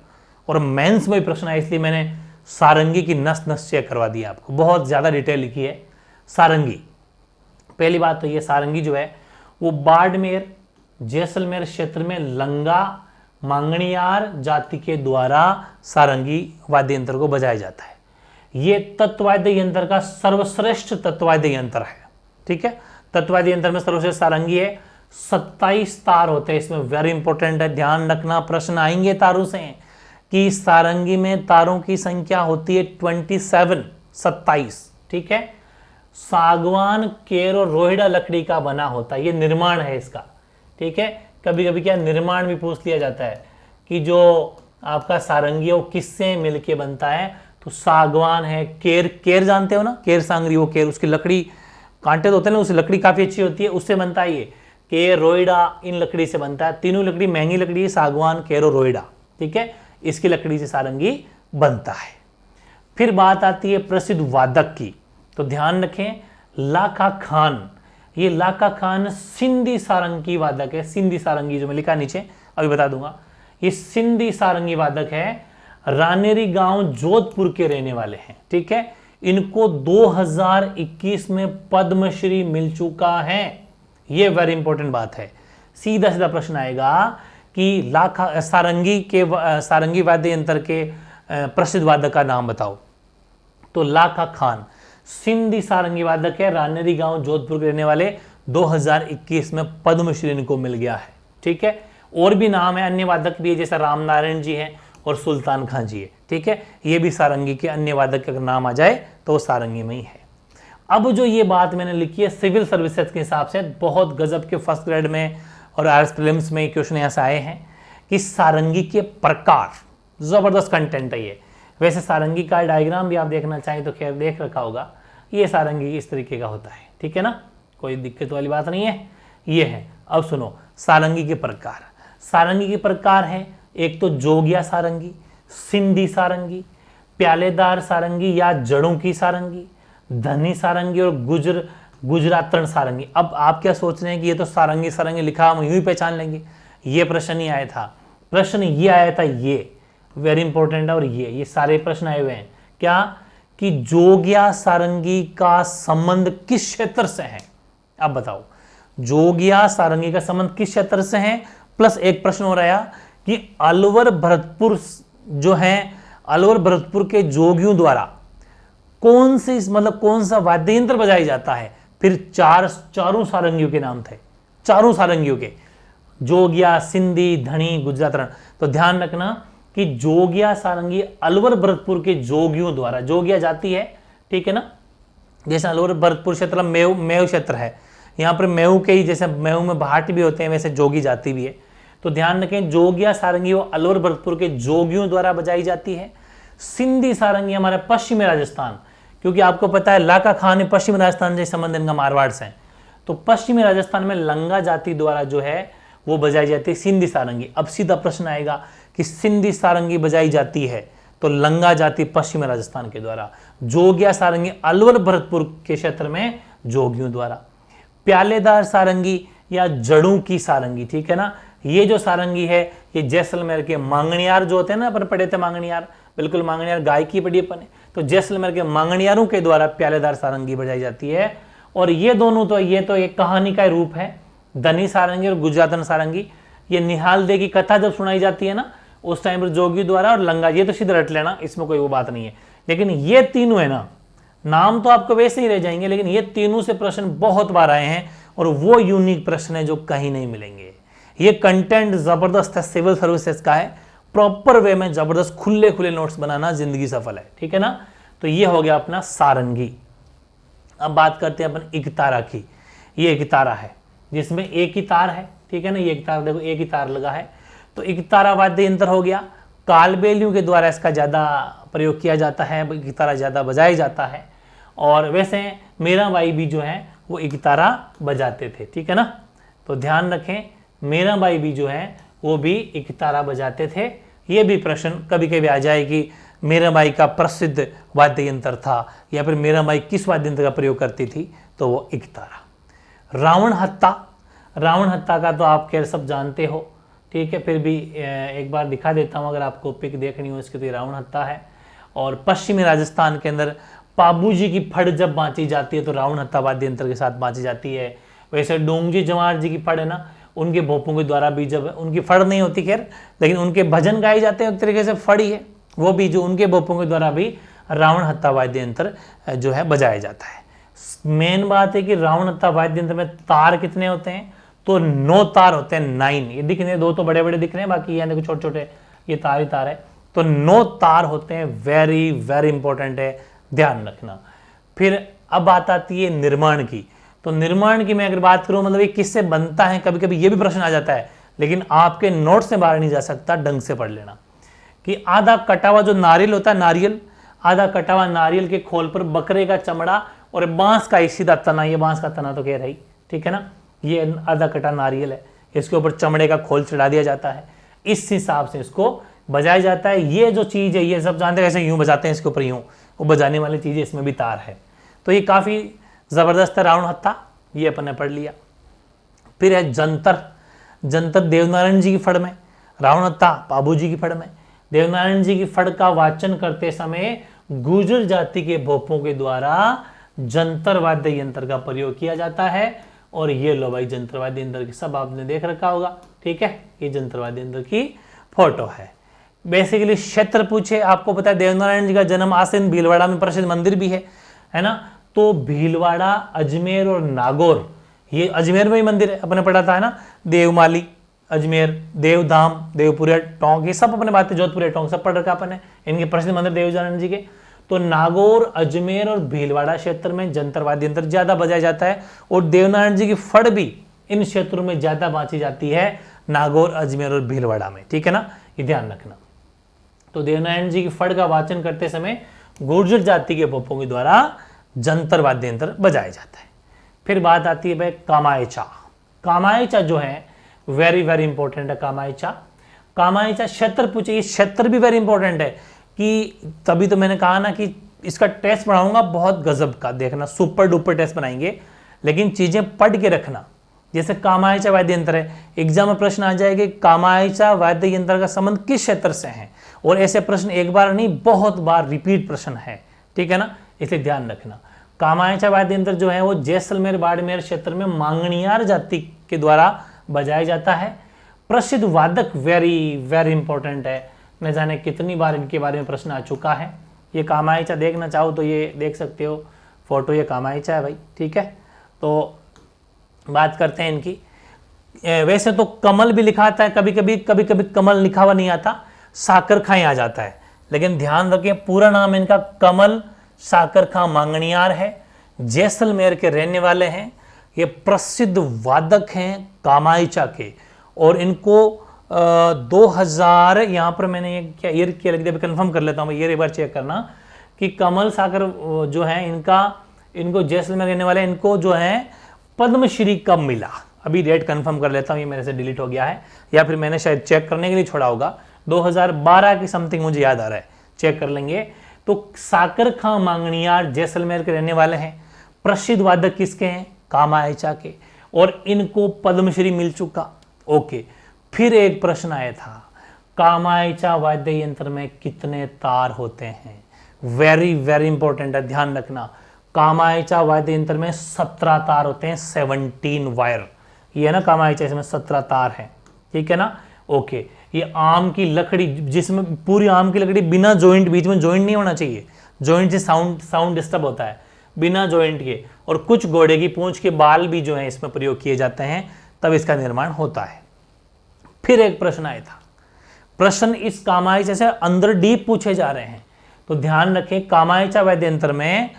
और मेंस में प्रश्न है, इसलिए मैंने सारंगी की नस नस चेक करवा दी आपको, बहुत ज्यादा डिटेल लिखी है सारंगी। पहली बात तो ये सारंगी जो है वो बाड़मेर जैसलमेर क्षेत्र में लंगा मांगणियार जाति के द्वारा सारंगी वाद्य यंत्र को बजाया जाता है। ये तत्वाद्य यंत्र का सर्वश्रेष्ठ तत्वाद्य यंत्र है, ठीक है। तत्वाद्य यंत्र में सर्वश्रेष्ठ सारंगी है। 27 तार होते हैं इसमें, वेरी इंपॉर्टेंट है, ध्यान रखना, प्रश्न आएंगे तारों से कि सारंगी में तारों की संख्या होती है 27, ठीक है। सागवान, केर और रोहिड़ा लकड़ी का बना होता है, ये निर्माण है इसका, ठीक है। कभी कभी क्या निर्माण भी पूछ लिया जाता है कि जो आपका सारंगी है वो किससे मिलके बनता है, तो सागवान है, केर, केर जानते हो ना, केर सांगरी, वो केर, उसकी लकड़ी कांटे तो होते हैं ना, उसकी लकड़ी काफी अच्छी होती है, उससे बनता है ये। केर, रोइडा, इन लकड़ी से बनता है। तीनों लकड़ी महंगी लकड़ी है, सागवान, केर और रोइडा, ठीक है। इसकी लकड़ी से सारंगी बनता है। फिर बात आती है प्रसिद्ध वादक की, तो ध्यान रखें, लाखा खान, ये लाखा खान सिंधी सारंगी वादक है। सिंधी सारंगी जो मैं लिखा नीचे अभी बता दूंगा, ये सिंधी सारंगी वादक है, रानेरी गांव जोधपुर के रहने वाले हैं, ठीक है। इनको 2021 में पद्मश्री मिल चुका है, ये वेरी इंपॉर्टेंट बात है। सीधा सीधा प्रश्न आएगा कि लाखा सारंगी वाद्य यंत्र के प्रसिद्ध वादक का नाम बताओ, तो लाखा खान सिंधी सारंगी वादक है, रानेरी गांव जोधपुर के रहने वाले, 2021 में पद्मश्री इनको मिल गया है, ठीक है। और भी नाम है, अन्य वादक भी है, जैसा राम नारायण जी हैं और सुल्तान खां जी है, ठीक है। ये भी सारंगी के अन्य वादक का नाम आ जाए तो वो सारंगी में ही है। अब जो ये बात मैंने लिखी है सिविल सर्विसेज के हिसाब से, बहुत गजब के फर्स्ट ग्रेड में और आरएस प्रीलिम्स में क्वेश्चन ऐसे आए हैं कि सारंगी के प्रकार, जबरदस्त कंटेंट है ये। वैसे सारंगी का डायग्राम भी आप देखना चाहें तो खैर देख रखा होगा, ये सारंगी इस तरीके का होता है, ठीक है ना, कोई दिक्कत वाली बात नहीं है। ये है। अब सुनो सारंगी के प्रकार। सारंगी के प्रकार हैं, एक तो जोगिया सारंगी, सिंधी सारंगी, प्यालेदार सारंगी या जड़ों की सारंगी, धनी सारंगी और गुजरातन सारंगी। अब आप क्या सोच रहे हैं कि ये तो सारंगी सारंगी लिखा हम यूं ही पहचान लेंगे, ये प्रश्न नहीं आया था। प्रश्न ये आया था, ये वेरी इंपॉर्टेंट है। और ये सारे प्रश्न आए हुए हैं क्या कि जोगिया सारंगी का संबंध किस क्षेत्र से है। अब बताओ जोगिया सारंगी का संबंध किस क्षेत्र से है। प्लस एक प्रश्न हो रहा है कि अलवर भरतपुर जो है, अलवर भरतपुर के जोगियों द्वारा कौन सी मतलब कौन सा वाद्य यंत्र बजाया जाता है। फिर चारों सारंगियों के नाम थे, चारों सारंगियों के, जोगिया, सिंधी, धनी, गुजरातन। तो ध्यान रखना कि जोगिया सारंगी अलवर भरतपुर के जोगियों द्वारा, जोगिया जाती है, ठीक है ना, जैसे अलवर भरतपुर क्षेत्र मेव क्षेत्र है, यहाँ पर मेव के ही, जैसे मेव में भाट भी होते हैं वैसे जोगी जाति भी है। तो ध्यान रखें जोगिया सारंगी वो अलवर भरतपुर के जोगियों द्वारा बजाई जाती है। सिंधी सारंगी हमारे पश्चिमी राजस्थान, क्योंकि आपको पता है लाका खान पश्चिमी राजस्थान से संबंध इनका मारवाड़ से है, तो पश्चिमी राजस्थान में लंगा जाति द्वारा जो है वो बजाई जाती है सिंधी सारंगी। अब सीधा प्रश्न आएगा कि सिंधी सारंगी बजाई जाती है तो लंगा जाति पश्चिमी राजस्थान के द्वारा, जोगिया सारंगी अलवर भरतपुर के क्षेत्र में जोगियों द्वारा। प्यालेदार सारंगी या जड़ों की सारंगी, ठीक है ना, ये जो सारंगी है ये जैसलमेर के मांगणियार जो होते हैं ना, अपन पढ़े थे मांगणियार, बिल्कुल मांगणियार गाय की पढ़ी अपन, तो जैसलमेर के मांगणियारों के द्वारा प्यालेदार सारंगी बजाई जाती है। और ये दोनों तो ये तो एक कहानी का रूप है, धनी सारंगी और गुजरातन सारंगी। ये निहाल दे की कथा जब सुनाई जाती है ना उस टाइम पर जोगी द्वारा, और लंगा, ये तो सीधे रट लेना, इसमें कोई वो बात नहीं है। लेकिन ये तीनों है ना, नाम तो आपको वैसे ही रह जाएंगे, लेकिन ये तीनों से प्रश्न बहुत बार आए हैं और वो यूनिक प्रश्न है जो कहीं नहीं मिलेंगे। ये कंटेंट जबरदस्त है, सिविल सर्विसेज का है, प्रॉपर वे में जबरदस्त खुले खुले नोट्स बनाना जिंदगी सफल है, ठीक है ना। तो ये हो गया अपना सारंगी। अब बात करते हैं अपन इकतारा की। ये इकतारा है जिसमें एक ही तार है, ठीक है ना, ये एक तार देखो, एक ही तार लगा है, तो इकतारा वाद्य यंत्र हो गया। कालबेलियों के द्वारा इसका ज़्यादा प्रयोग किया जाता है, इकतारा ज़्यादा बजाया जाता है। और वैसे मीराबाई भी जो है वो इकतारा बजाते थे, ठीक है ना। तो ध्यान रखें मीराबाई भी जो है वो भी इकतारा बजाते थे। ये भी प्रश्न कभी कभी आ जाए कि मीराबाई का प्रसिद्ध वाद्य यंत्र था या फिर मीराबाई किस वाद्य यंत्र का प्रयोग करती थी, तो वो इकतारा। रावण हत्ता, रावण हत्ता का तो आप खैर सब जानते हो, ठीक है, फिर भी एक बार दिखा देता हूँ अगर आपको पिक देखनी हो इसकी, तो ये रावण हत्ता है। और पश्चिमी राजस्थान के अंदर पाबूजी की फड़ जब बाँची जाती है तो रावण हत्ता वाद्य यंत्र के साथ बाँची जाती है। वैसे डोंगजी जवाहर जी की फड़ है ना, उनके भोपों के द्वारा भी, जब उनकी फड़ नहीं होती खैर, लेकिन उनके भजन गाए जाते हैं एक तरीके से फड़ ही है, वो भी जो उनके भोपों के द्वारा भी रावण हत्ता वाद्य यंत्र जो है बजाया जाता है। मेन बात है कि रावण हत्ता वाद्य यंत्र में तार कितने होते हैं, तो 9 तार होते हैं, 9। ये दिख रहे हैं, 2 तो बड़े बड़े दिख रहे हैं, बाकी ये देखो छोटे छोटे ये तार ही तार है, तो 9 तार होते हैं। वेरी वेरी इंपॉर्टेंट है, ध्यान रखना। फिर अब बात आती है निर्माण की। तो निर्माण की मैं अगर बात करूं, मतलब ये किससे बनता है, कभी कभी ये भी प्रश्न आ जाता है, लेकिन आपके नोट से बाहर नहीं जा सकता, ढंग से पढ़ लेना कि आधा कटा हुआ जो नारियल होता है, नारियल, आधा कटा हुआ नारियल के खोल पर बकरे का चमड़ा और बांस का एक सीधा तना, ये बांस का तना तो कह रही, ठीक है ना, ये आधा कटा नारियल है, इसके ऊपर चमड़े का खोल चढ़ा दिया जाता है, इस हिसाब से इसको बजाया जाता है। ये जो चीज़ है ये सब जानते हैं, ऐसे यूं बजाते हैं इसके ऊपर यूं, वो बजाने वाली चीज़ है, इसमें भी तार है। तो ये काफ़ी ज़बरदस्त है रावण हत्ता, ये अपन ने पढ़ लिया। फिर है जंतर। जंतर देवनारायण जी की फड़ में, रावण हत्ता पाबू जी की फड़ में। देवनारायण जी की फड़ का वाचन करते समय गुर्जर जाति के भोपों के द्वारा जंतर वाद्य यंत्र का प्रयोग किया जाता है। और ये लो भाई जंतर वाद्य यंत्र की सब आपने देख रखा होगा, ठीक है, ये जंतर वाद्य यंत्र की फोटो है। बेसिकली क्षेत्र पूछे, आपको पता है देवनारायण जी का जन्म आसीन भीलवाड़ा में प्रसिद्ध मंदिर भी है ना, तो भीलवाड़ा, अजमेर और नागौर, ये अजमेर में ही मंदिर है, अपने पढ़ा था है ना, देवमाली, अजमेर, देवधाम, देवपुरी, टोंक, ये सब अपने बातें, जोधपुरी, टोंक सब पढ़ रखा अपन ने, इनके प्रसिद्ध मंदिर देवनारायण जी के। तो नागौर, अजमेर और भीलवाड़ा क्षेत्र में जंतर वाद्य यंत्र ज्यादा बजाया जाता है और देवनारायण जी की फड़ भी इन क्षेत्रों में ज्यादा बांची जाती है, नागौर, अजमेर और भीलवाड़ा में, ठीक है ना, ये ध्यान रखना। तो देवनारायण जी की फड़ का वाचन करते समय गुर्जर जाति के भोपों के द्वारा जंतर वाद्य यंत्र बजाया जाता है। फिर बात आती है भाई कामायचा। कामायचा जो है वेरी वेरी इंपॉर्टेंट है। कामायचा क्षेत्र पूछे, ये क्षेत्र भी वेरी इंपॉर्टेंट है कि तभी तो मैंने कहा ना कि इसका टेस्ट बनाऊंगा बहुत गजब का, देखना सुपर डुपर टेस्ट बनाएंगे, लेकिन चीजें पढ़ के रखना। जैसे कामायचा वाद्य यंत्र है, एग्जाम में प्रश्न आ जाएगा कामायचा वाद्य यंत्र का संबंध किस क्षेत्र से है, और ऐसे प्रश्न एक बार नहीं बहुत बार रिपीट प्रश्न है, ठीक है ना, इसलिए ध्यान रखना। कामायचा वाद्य यंत्र जो है वो जैसलमेर बाड़मेर क्षेत्र में मांगणियार जाति के द्वारा बजाया जाता है। प्रसिद्ध वादक वेरी वेरी इंपॉर्टेंट है, न जाने कितनी बार इनके बारे में प्रश्न आ चुका है। ये कामायचा देखना चाहो तो ये देख सकते हो फोटो, ये कामायचा है भाई, ठीक है। तो बात करते हैं इनकी। वैसे तो कमल भी लिखा आता है, कभी कभी कमल लिखा हुआ नहीं आता, साकर खां आ जाता है, लेकिन ध्यान रखें पूरा नाम इनका कमल साकर खां मांगणियार है, जैसलमेर के रहने वाले हैं। ये प्रसिद्ध वादक हैं कामायचा के, और इनको 2000 यहाँ पर मैंने ये क्या ईयर किया लिख दिया, कंफर्म कर लेता हूँ ये एक बार चेक करना कि कमल साकर जो है इनको जैसलमेर रहने वाले, इनको जो है पद्मश्री कब मिला, अभी डेट कंफर्म कर लेता हूँ, ये मेरे से डिलीट हो गया है या फिर मैंने शायद चेक करने के लिए छोड़ा होगा। 2012 की समथिंग मुझे याद आ रहा है, चेक कर लेंगे। तो साकर खां मांगणियार जैसलमेर के रहने वाले हैं, प्रसिद्ध वादक किसके हैं, कामायचा के, और इनको पद्मश्री मिल चुका। ओके, फिर एक प्रश्न आया था, कामायचा वाद्य यंत्र में कितने तार होते हैं, वेरी वेरी इंपॉर्टेंट है, ध्यान रखना। कामायचा वाद्य यंत्र में 17 तार होते हैं, 17 वायर, ये है ना कामायचा, इसमें 17 तार है, ठीक है ना। ओके, ये आम की लकड़ी, जिसमें पूरी आम की लकड़ी बिना जॉइंट, बीच में जॉइंट नहीं होना चाहिए, जॉइंट से साउंड डिस्टर्ब होता है, बिना जॉइंट के, और कुछ घोड़े की पूंछ के बाल भी जो है इसमें प्रयोग किए जाते हैं, तब इसका निर्माण होता है। फिर एक प्रश्न आया था, प्रश्न इस कामायचा से अंदर डीप पूछे जा रहे हैं, तो ध्यान रखें कामायचा वाद्य यंत्र में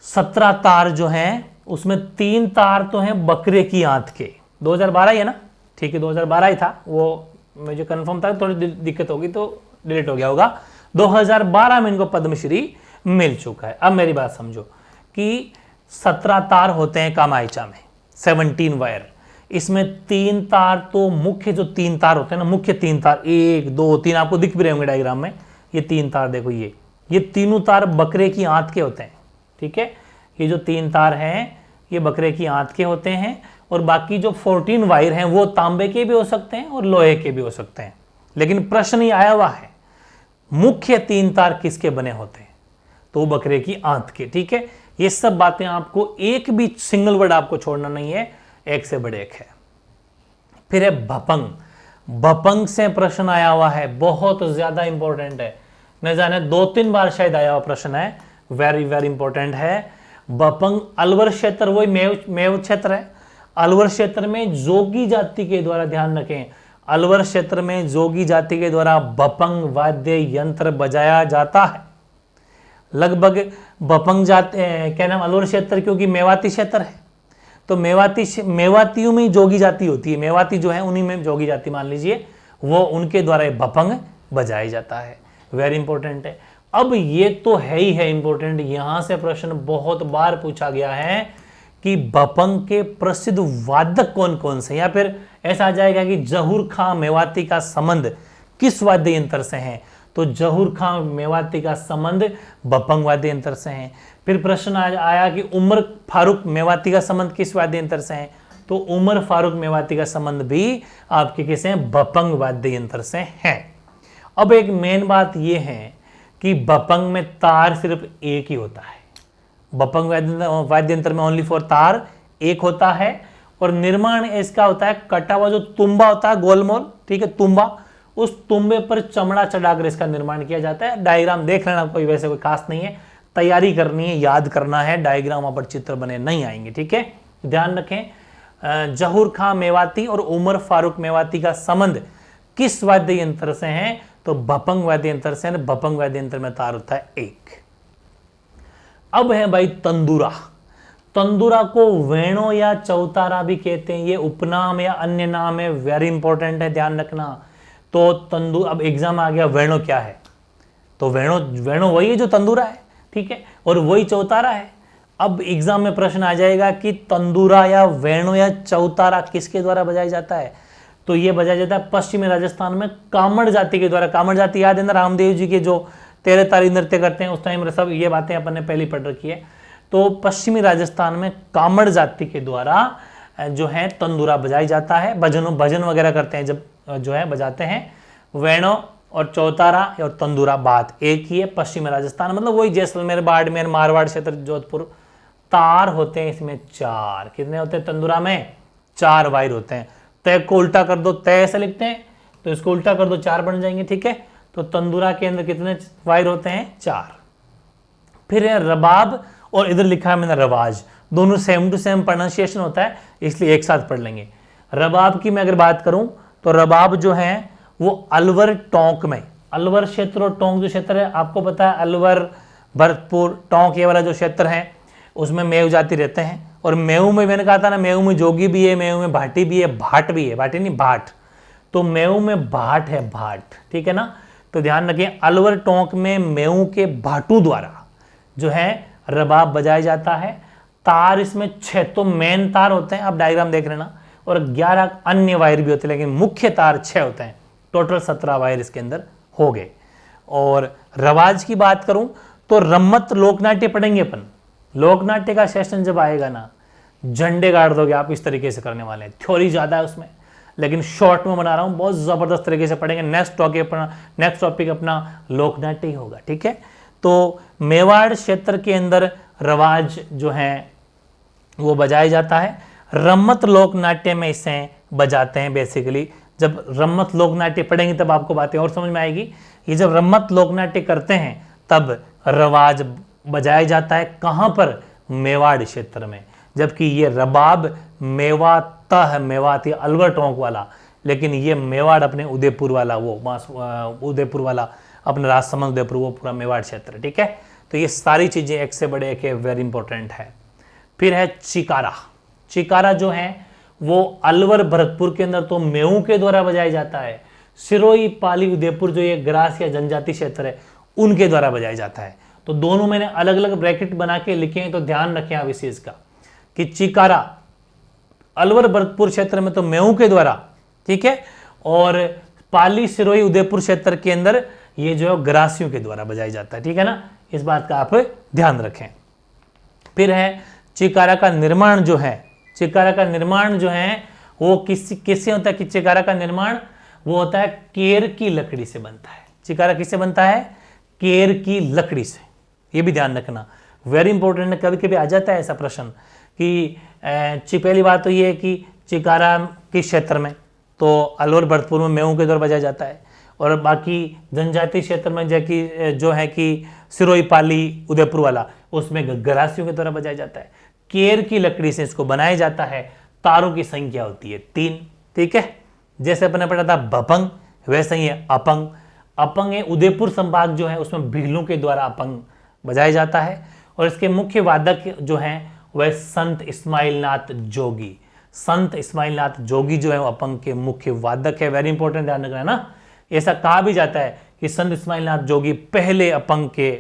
17 तार जो हैं, उसमें 3 तार तो हैं बकरे की आंत के। 2012 ही है ना, ठीक है 2012 ही था, वो मुझे कंफर्म था, थोड़ी दिक्कत होगी तो डिलीट हो गया होगा। 2012 में इनको पद्मश्री मिल चुका है। अब मेरी बात समझो कि 17 तार होते हैं कामायचा में, 17 वायर, इसमें 3 तार तो मुख्य, जो 3 तार होते हैं ना, मुख्य 3 तार, 1 2 3 आपको दिख भी रहे होंगे डायग्राम में, ये 3 तार देखो, ये तीनों तार बकरे की आंत के होते हैं, ठीक है। ये जो 3 तार हैं ये बकरे की आंत के होते हैं, और बाकी जो 14 वायर हैं वो तांबे के भी हो सकते हैं और लोहे के भी हो सकते हैं। लेकिन प्रश्न ये आया हुआ है मुख्य 3 तार किसके बने होते हैं, तो वो बकरे की आंत के, ठीक है। ये सब बातें आपको, एक भी सिंगल वर्ड आपको छोड़ना नहीं है, एक से बड़े एक है। फिर है भपंग, भपंग से प्रश्न आया हुआ है, बहुत ज्यादा इंपॉर्टेंट है, न जाने 2-3 बार शायद आया हुआ प्रश्न है, वेरी वेरी इंपॉर्टेंट है। भपंग अलवर क्षेत्र, वही मेव क्षेत्र है, अलवर क्षेत्र में जोगी जाति के द्वारा, ध्यान रखें, अलवर क्षेत्र में जोगी जाति के द्वारा भपंग वाद्य यंत्र बजाया जाता है। लगभग भपंग जाति क्या नाम, अलवर क्षेत्र क्योंकि मेवाती क्षेत्र है, तो मेवातियों में जोगी जाति होती है, मेवाती जो है उन्हीं में जोगी जाति मान लीजिए, वो उनके द्वारा भपंग बजाया जाता है, वेरी इंपॉर्टेंट है। अब ये तो है ही है इंपॉर्टेंट, यहां से प्रश्न बहुत बार पूछा गया है कि भपंग के प्रसिद्ध वादक कौन कौन से, या फिर ऐसा आ जाएगा कि जहूर खां मेवाती का संबंध किस वाद्य यंत्र से है, तो जहूर खां मेवाती का संबंध भपंग वाद्य यंत्र से है। फिर प्रश्न आया कि उमर फारूक मेवाती का संबंध किस वाद्य यंत्र से है, तो उमर फारूक मेवाती का संबंध भी आपके किसे हैं, भपंग वाद्य यंत्र से है। अब एक मेन बात यह है कि भपंग में तार सिर्फ एक ही होता है, भपंग वाद्य यंत्र में ओनली फॉर तार एक होता है, और निर्माण इसका होता है कटा हुआ जो तुम्बा होता है गोलमोल, ठीक है, तुम्बा, उस तुम्बे पर चमड़ा चढ़ाकर इसका निर्माण किया जाता है। डायग्राम देख लेना, कोई वैसे कोई खास नहीं है, तैयारी करनी है, याद करना है, डायग्राम वहां पर चित्र बने नहीं आएंगे, ठीक है, ध्यान रखें। जहूर खां मेवाती और उमर फारूक मेवाती का संबंध किस वाद्य यंत्र से है, तो भपंग वाद्य यंत्र से, भपंग वाद्य यंत्र में तार होता है एक। अब है भाई तंदूरा, तंदूरा को वेणो या चौतारा भी कहते हैं, ये उपनाम या अन्य नाम है, वेरी इंपॉर्टेंट है, ध्यान रखना। तो अब एग्जाम आ गया, वेणो क्या है, तो वेणो वही है जो तंदूरा है, ठीक है, और वही चौतारा है। अब एग्जाम में प्रश्न आ जाएगा कि तंदूरा या वेणु या चौतारा किसके द्वारा बजाया जाता है, तो ये बजाया जाता है पश्चिमी राजस्थान में कामड़ जाति के द्वारा। कामड़ जाति याद है ना, रामदेव जी के जो 13 तारी नृत्य करते हैं उस टाइम, सब ये बातें अपन ने पहले पढ़ रखी है। तो पश्चिमी राजस्थान में कामड़ जाति के द्वारा जो है तंदूरा बजाया जाता है, भजन वगैरह करते हैं जब जो है बजाते हैं। वेणु और चौतारा और तंदूरा बात एक ही है। पश्चिमी राजस्थान मतलब वही जैसलमेर, बाड़मेर, मारवाड़ क्षेत्र, जोधपुर। तार होते हैं इसमें 4, कितने होते हैं तंदूरा में, 4 वायर होते हैं। तय को उल्टा कर दो, तय ऐसे लिखते हैं तो इसको उल्टा कर दो 4 बन जाएंगे, ठीक है। तो तंदूरा के अंदर कितने वायर होते हैं, 4। फिर है रबाब और इधर लिखा है मैंने रवाज, दोनों सेम टू सेम प्रोनाउंसिएशन होता है इसलिए एक साथ पढ़ लेंगे। रबाब की मैं अगर बात करूं तो रबाब जो है वो अलवर टोंक में, अलवर क्षेत्र और टोंक जो क्षेत्र है आपको पता है, अलवर, भरतपुर, टोंक ये वाला जो क्षेत्र है उसमें मेव जाति रहते हैं। और मेव में मैंने कहा था ना, मेव में जोगी भी है, मेव में भाटी भी है, भाट भी है, भाटी नहीं भाट, तो मेव में भाट है, भाट, ठीक है ना। तो ध्यान रखिए अलवर टोंक में मेव के भाटू द्वारा जो है रबाब बजाया जाता है। तार इसमें 6 तो मेन तार होते हैं, आप डायग्राम देख लेना, और 11 अन्य वायर भी होते हैं, लेकिन मुख्य तार 6 होते हैं। टोटल 17 वायर इसके अंदर हो गए। और रवाज की बात करूं तो रम्मत लोकनाट्य पढ़ेंगे अपन। लोकनाट्य का सेशन जब आएगा ना, झंडे गाड़ दोगे आप, इस तरीके से करने वाले हैं। थ्योरी ज्यादा है उसमें, लेकिन शॉर्ट में बना रहा हूं, बहुत जबरदस्त तरीके से पढ़ेंगे। नेक्स्ट टॉपिक अपना लोकनाट्य ही होगा, ठीक है। तो मेवाड़ क्षेत्र के अंदर रवाज जो है वो बजाया जाता है। रम्मत लोकनाट्य में इसे बजाते हैं बेसिकली। जब रम्मत लोकनाट्य पढ़ेंगे तब आपको बातें और समझ में आएगी। ये जब रम्मत लोकनाट्य करते हैं तब रवाज बजाया जाता है, कहां पर, मेवाड़ क्षेत्र में। जबकि ये रबाब मेवात अलवर टोंक वाला, लेकिन ये मेवाड़ अपने उदयपुर वाला, वो उदयपुर वाला अपना राजसमंद उदयपुर, वो पूरा मेवाड़ क्षेत्र, ठीक है। तो ये सारी चीजें एक से बड़े एक वेरी इंपॉर्टेंट है। फिर है चिकारा। चिकारा जो है वो अलवर भरतपुर के अंदर तो मेऊ के द्वारा बजाया जाता है। सिरोही, पाली, उदयपुर जो ये ग्रास या जनजाति क्षेत्र है उनके द्वारा बजाया जाता है। तो दोनों मैंने अलग अलग ब्रैकेट बना के लिखे हैं, तो ध्यान रखें आप इस चीज का कि चिकारा अलवर भरतपुर क्षेत्र में तो मेऊ के द्वारा, ठीक है, और पाली, सिरोही, उदयपुर क्षेत्र के अंदर ये जो है ग्रासियों के द्वारा बजाया जाता है, ठीक है ना। इस बात का आप ध्यान रखें। फिर है चिकारा का निर्माण जो है, चिकारा का निर्माण जो है वो किससे होता है कि चिकारा का निर्माण वो होता है केर की लकड़ी से बनता है। चिकारा किससे बनता है, केर की लकड़ी से। ये भी ध्यान रखना, वेरी इंपॉर्टेंट है। कभी कभी आ जाता है ऐसा प्रश्न कि पहली बात तो ये है कि चिकारा के क्षेत्र में तो अलवर भरतपुर में मेऊ के द्वारा बजाया जाता है, और बाकी जनजाति क्षेत्र में जो है कि सिरोही, पाली, उदयपुर वाला उसमें ग्रासियों के द्वारा बजाया जाता है। केर की लकड़ी से इसको बनाया जाता है। तारों की संख्या होती है 3, ठीक है। जैसे अपने पढ़ा था भपंग, वैसे ही है अपंग। अपंग है उदयपुर संभाग जो है उसमें भीलों के द्वारा अपंग बजाया जाता है। और इसके मुख्य वादक जो हैं वह संत इस्माइल नाथ जोगी। संत इस्माइल नाथ जोगी जो है वो अपंग के मुख्य वादक है। वेरी इंपॉर्टेंट, ध्यान रखना है ना। ऐसा कहा भी जाता है कि संत इस्माइल नाथ जोगी पहले अपंग के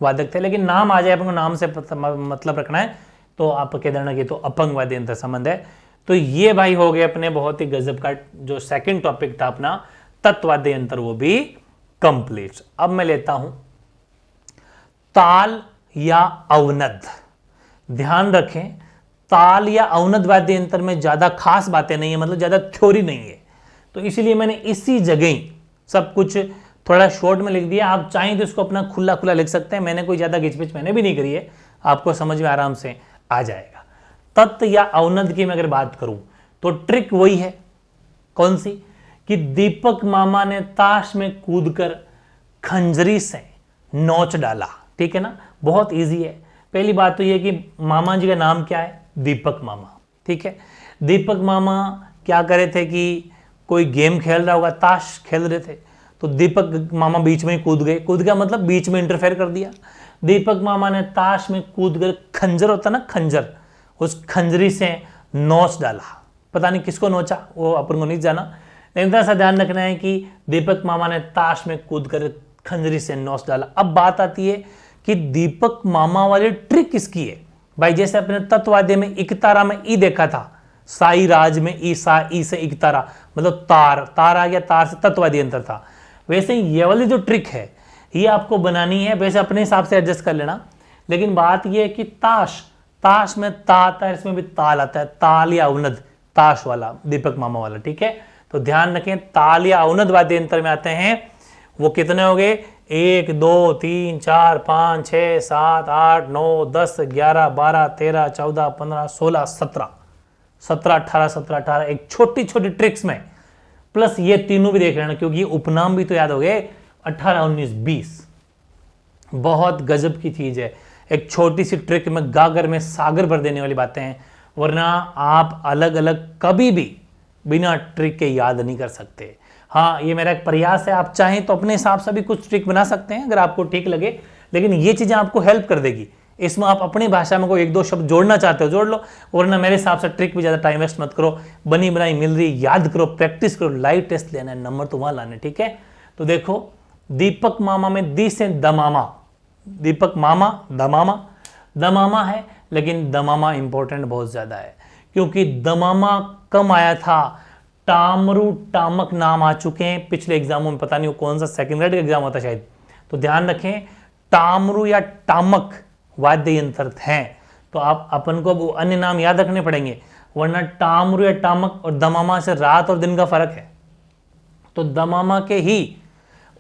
वादक थे, लेकिन नाम आ जाए अपन को, नाम से मतलब रखना है, तो आप कह देना कि तो अपंग वाद्य यंत्र संबंध है। तो ये भाई हो गए अपने बहुत ही गजब का जो सेकंड टॉपिक था अपना तत्वाद्य यंत्र, वो भी कंप्लीट। अब मैं लेता हूं ताल या अवनद। ध्यान रखें, ताल या अवनद वाद्य यंत्र में ज्यादा खास बातें नहीं है, मतलब ज्यादा थ्योरी नहीं है, तो इसलिए मैंने इसी जगह सब कुछ थोड़ा शॉर्ट में लिख दिया। आप चाहें तो इसको अपना खुला खुला लिख सकते हैं, मैंने कोई ज्यादा घिचपिच मैंने भी नहीं करी है, आपको समझ में आराम से आ जाएगा। तत् या अवनद की मैं अगर बात करूं तो ट्रिक वही है, कौन सी, कि दीपक मामा ने ताश में कूदकर खंजरी से नोच डाला, ठीक है ना। बहुत इजी है। पहली बात तो यह कि मामा जी का नाम क्या है, दीपक मामा, ठीक है। दीपक मामा क्या करे थे कि कोई गेम खेल रहा होगा, ताश खेल रहे थे, तो दीपक मामा बीच में ही कूद गए। कूद गया मतलब बीच में इंटरफेयर कर दिया। दीपक मामा ने ताश में कूदकर खंजर होता ना, खंजर, उस खंजरी से नोच डाला। पता नहीं किसको नोचा, वो अपन को नहीं जाना, लेकिन ऐसा ध्यान रखना है कि दीपक मामा ने ताश में कूदकर खंजरी से नोच डाला। अब बात आती है कि दीपक मामा वाली ट्रिक किसकी है, भाई जैसे अपने तत्ववाद्य में इकतारा में ई देखा था, साई राज में ई, सा ई से इकतारा मतलब तार, तार आ गया, तार से तत्ववादी अंतर था। वैसे ही ये वाली जो ट्रिक है ये आपको बनानी है, वैसे अपने हिसाब से एडजस्ट कर लेना। लेकिन बात ये है कि ताश, ताश में ता आता है, इसमें भी ताल आता है, ताल या अवनद, ताश वाला, दीपक मामा वाला, ठीक है। तो ध्यान रखें ताल या अवनद वाद्य यंत्र में आते हैं वो कितने हो गए, 1 2 3 4 5 6 7 8 9 10 11 12 13 14 15 16 17 17 18 17 18, एक छोटी छोटी ट्रिक्स में, प्लस ये तीनों भी देख लेना क्योंकि ये उपनाम भी तो याद हो गए, 18 19 20। बहुत गजब की चीज है, एक छोटी सी ट्रिक में गागर में सागर भर देने वाली बातें हैं, वरना आप अलग अलग कभी भी बिना ट्रिक के याद नहीं कर सकते। हाँ, ये मेरा एक प्रयास है, आप चाहें तो अपने हिसाब से भी कुछ ट्रिक बना सकते हैं अगर आपको ठीक लगे, लेकिन ये चीजें आपको हेल्प कर देगी। इसमें आप अपनी भाषा में कोई 1-2 शब्द जोड़ना चाहते हो जोड़ लो, वरना मेरे हिसाब से ट्रिक भी ज्यादा टाइम वेस्ट मत करो, बनी बनाई मिल रही, याद करो, प्रैक्टिस करो, लाइव टेस्ट लेना है, नंबर तो वहां लाने, ठीक है। तो देखो दीपक मामा में दी से दमामा, दीपक मामा दमामा, दमामा है, लेकिन दमामा इंपॉर्टेंट बहुत ज्यादा है क्योंकि दमामा कम आया था, टामरू टामक नाम आ चुके हैं पिछले एग्जामों में, पता नहीं कौन सा सेकंड ग्रेड का एग्जाम होता शायद। तो ध्यान रखें टामरू या टामक वाद्य यंत्र हैं, तो आप अपन को अन्य नाम याद रखने पड़ेंगे, वरना टामरू या टामक और दमामा से रात और दिन का फर्क है। तो दमामा के ही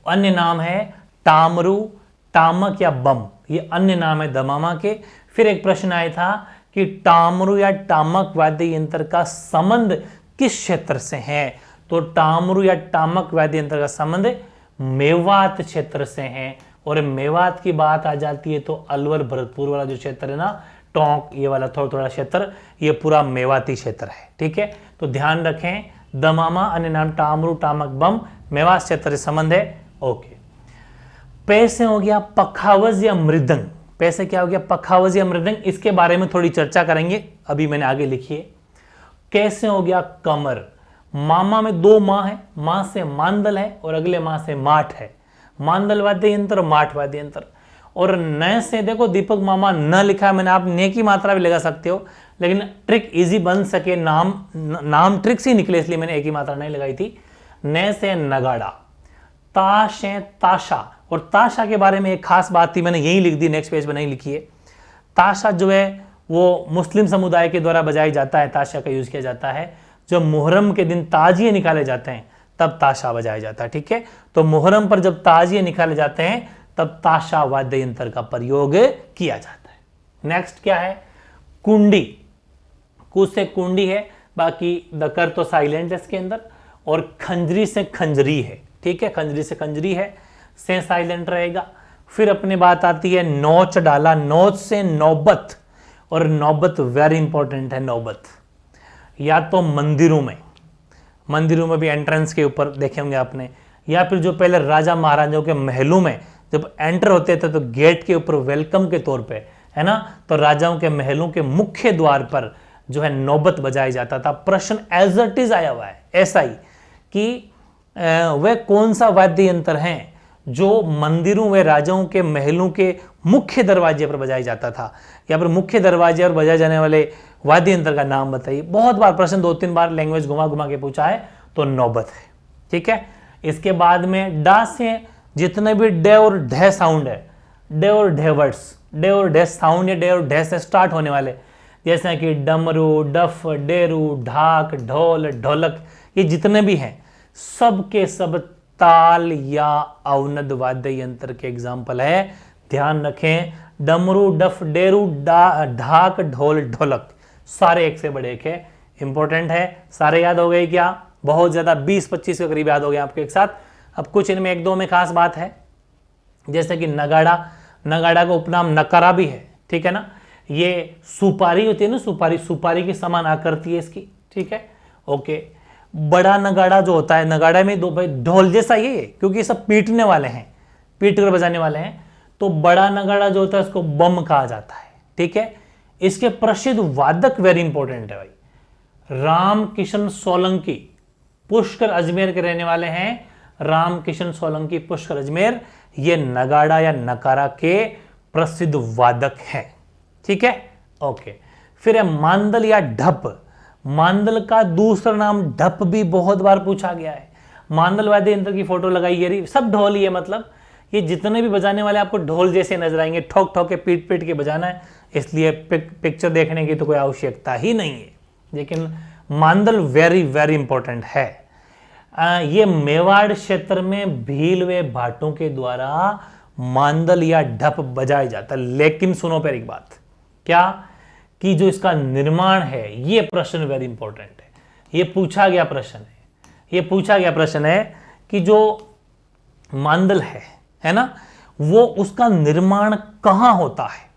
अन्य नाम है टामरू, टामक या बम, ये अन्य नाम है दमामा के। फिर एक प्रश्न आया था कि टामरू या टामक वाद्य यंत्र का संबंध किस क्षेत्र से है, तो टामरू या टामक वाद्य यंत्र का संबंध मेवात क्षेत्र से है, और मेवात की बात आ जाती है तो अलवर भरतपुर वाला जो क्षेत्र है ना, टोंक ये वाला थोड़ा थोड़ा क्षेत्र, ये पूरा मेवाती क्षेत्र है, ठीक है। तो ध्यान रखें दमामा अन्य नाम टामरू टामक बम, मेवात क्षेत्र से संबंध है, ओके। पैसे हो गया पखावज या मृदंग, पैसे क्या हो गया पखावज या मृदंग, इसके बारे में थोड़ी चर्चा करेंगे, अभी मैंने आगे लिखी है। कैसे हो गया कमर, मामा में 2 माँ है, माँ से मांदल है और अगले माँ से माठ है, मांदल वाद्य यंत्र और माठ वाद्य यंत्र। और न से देखो दीपक मामा न लिखा है मैंने, आप ने की मात्रा भी लगा सकते हो, लेकिन ट्रिक इजी बन सके, नाम ट्रिक से निकले इसलिए मैंने एक ही मात्रा नहीं लगाई थी। न से नगाड़ा, ताश है ताशा, और ताशा के बारे में एक खास बात थी मैंने यही लिख दी, नेक्स्ट पेज पर नहीं लिखी है। ताशा जो है वो मुस्लिम समुदाय के द्वारा बजाया जाता है, ताशा का यूज किया जाता है, जब मुहर्रम के दिन ताजिए निकाले जाते हैं तब ताशा बजाया जाता है, ठीक है। तो मुहर्रम पर जब ताजिए निकाले जाते हैं तब ताशा वाद्य यंत्र का प्रयोग किया जाता है। नेक्स्ट क्या है कुंडी, कु से कुंडी है, बाकी दकर तो साइलेंट है इसके अंदर, और खंजरी से खंजरी है, ठीक है, खंजरी से खंजरी है, से साइलेंट रहेगा। फिर अपने बात आती है नौच डाला, नौच से नौबत, और नौबत वेरी इंपॉर्टेंट है, नौबत या तो मंदिरों में भी एंट्रेंस के ऊपर देखे होंगे आपने, या फिर जो पहले राजा महाराजाओं के महलों में जब एंटर होते थे तो गेट के ऊपर वेलकम के तौर पे, है ना, तो राजाओं के महलों के मुख्य द्वार पर जो है नौबत बजाया जाता था। प्रश्न एज इट इज आया हुआ है ऐसा ही कि वह कौन सा वाद्य यंत्र है जो मंदिरों व राजाओं के महलों के मुख्य दरवाजे पर बजाया जाता था, या फिर मुख्य दरवाजे पर बजाए जाने वाले वाद्य यंत्र का नाम बताइए। बहुत बार प्रश्न 2-3 बार लैंग्वेज घुमा घुमा के पूछा है, तो नौबत है, ठीक है। इसके बाद में डा से जितने भी डे और ढे साउंड है, डे और ढे वर्ड्स, डे और ढे साउंड या डे और ढे से स्टार्ट होने वाले, जैसे कि डमरू, डफ, डेरू, ढाक, ढोल, ढोलक, ये जितने भी हैं सब के सब ताल या अवनद वाद्य यंत्र के एग्जाम्पल है। ध्यान रखें डमरू, डफ, डेरू, ढाक, ढोल, ढोलक सारे एक से बड़े एक है, इंपॉर्टेंट है। सारे याद हो गए क्या? बहुत ज्यादा 20-25 के करीब याद हो गए आपके एक साथ। अब कुछ इनमें 1-2 में खास बात है, जैसे कि नगाड़ा, नगाड़ा का उपनाम नकारा भी है, ठीक है ना। ये सुपारी होती है ना, सुपारी, सुपारी की समान आकृति है इसकी, ठीक है, ओके। बड़ा नगाड़ा जो होता है, नगाड़ा में 2 भाई ढोल जैसा ये है, क्योंकि ये सब पीटने वाले हैं, पीट कर बजाने वाले हैं, तो बड़ा नगाड़ा जो होता है उसको बम कहा जाता है, ठीक है। इसके प्रसिद्ध वादक वेरी इंपॉर्टेंट है भाई, राम किशन सोलंकी, पुष्कर अजमेर के रहने वाले हैं, राम किशन सोलंकी, पुष्कर अजमेर, ये नगाड़ा या नकारा के प्रसिद्ध वादक हैं, ठीक है। ओके, फिर है मांदल या ढप। मांदल का दूसरा नाम ढप भी बहुत बार पूछा गया है। मांदल वाद्य यंत्र की फोटो लगाई है रही, सब ढोल ही है, मतलब ये जितने भी बजाने वाले आपको ढोल जैसे नजर आएंगे, ठोक ठोक के पीट पीट के बजाना है, इसलिए पिक्चर देखने की तो कोई आवश्यकता ही नहीं है। लेकिन मांदल वेरी वेरी इंपॉर्टेंट है। ये मेवाड़ क्षेत्र में भील व भाटों के द्वारा मांदल या ढप बजाया जाता है। लेकिन सुनो पर एक बात, क्या कि जो इसका निर्माण है, ये प्रश्न वेरी इंपॉर्टेंट है, ये पूछा गया प्रश्न है, ये पूछा गया प्रश्न है कि जो मांदल है ना, वो उसका निर्माण कहां होता है।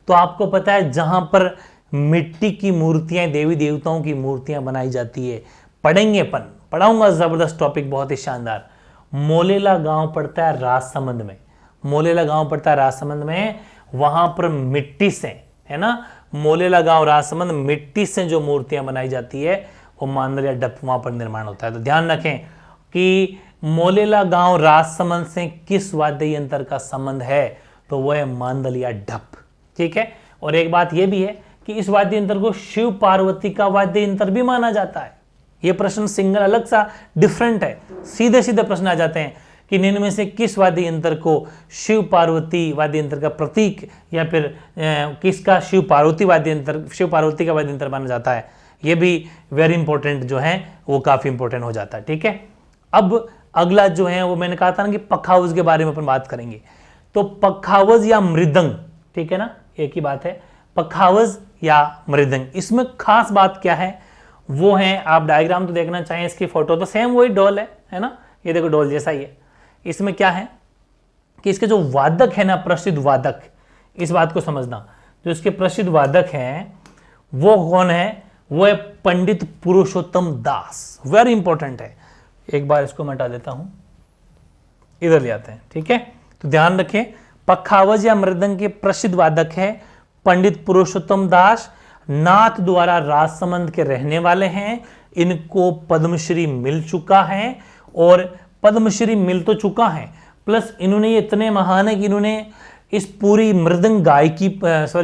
तो आपको पता है जहां पर मिट्टी की मूर्तियां, देवी देवताओं की मूर्तियां बनाई जाती है, पढ़ेंगे पढ़ाऊंगा, जबरदस्त टॉपिक, बहुत ही शानदार। मोलेला गांव पड़ता है राजसमंद में, मोलेला गांव पड़ता है राजसमंद में, वहां पर मिट्टी से, है ना, मोलेला गांव राजसमंद, मिट्टी से जो मूर्तियां बनाई जाती है वो मांदल या ढप वहां पर निर्माण होता है। तो ध्यान रखें कि मोलेला गांव राजसमंद से किस वाद्य यंत्र का संबंध है, तो वह है मांदल या ढप। ठीक है, और एक बात यह भी है कि इस वाद्य यंत्र को शिव पार्वती का वाद्य यंत्र भी माना जाता है। यह प्रश्न सिंगल अलग सा डिफरेंट है, सीधे सीधे प्रश्न आ जाते हैं कि निम्न में से किस वाद्य यंत्र को शिव पार्वती वाद्य यंत्र का प्रतीक, या फिर किसका शिव पार्वती का वाद्य यंत्र माना जाता है। यह भी वेरी इंपॉर्टेंट जो है वो काफी इंपॉर्टेंट हो जाता है। ठीक है, अब अगला जो है वो मैंने कहा था ना कि पखावज के बारे में अपन बात करेंगे। तो पखावज या मृदंग, ठीक है ना, एक ही बात है, पखावज या मृदंग। इसमें खास बात क्या है वो है, आप डायग्राम तो देखना चाहें, इसकी फोटो तो सेम वही ढोल है ना, ये देखो ढोल जैसा ही है। इसमें क्या है कि इसके जो वादक है ना, प्रसिद्ध वादक, इस बात को समझना, जो इसके प्रसिद्ध वादक हैं वो कौन है, वो है पंडित पुरुषोत्तम दास। वेरी इंपॉर्टेंट है, एक बार इसको मैं हटा देता हूं, इधर ले आते हैं। ठीक है, तो ध्यान रखें, पखावज या मृदंग के प्रसिद्ध वादक है पंडित पुरुषोत्तम दास, नाथ द्वारा राजसमंद के रहने वाले हैं। इनको पद्मश्री मिल चुका है, और पद्मश्री मिल तो चुका है, प्लस इन्होंने ये इतने महान है कि इन्होंने इस पूरी मृदंग गायकी,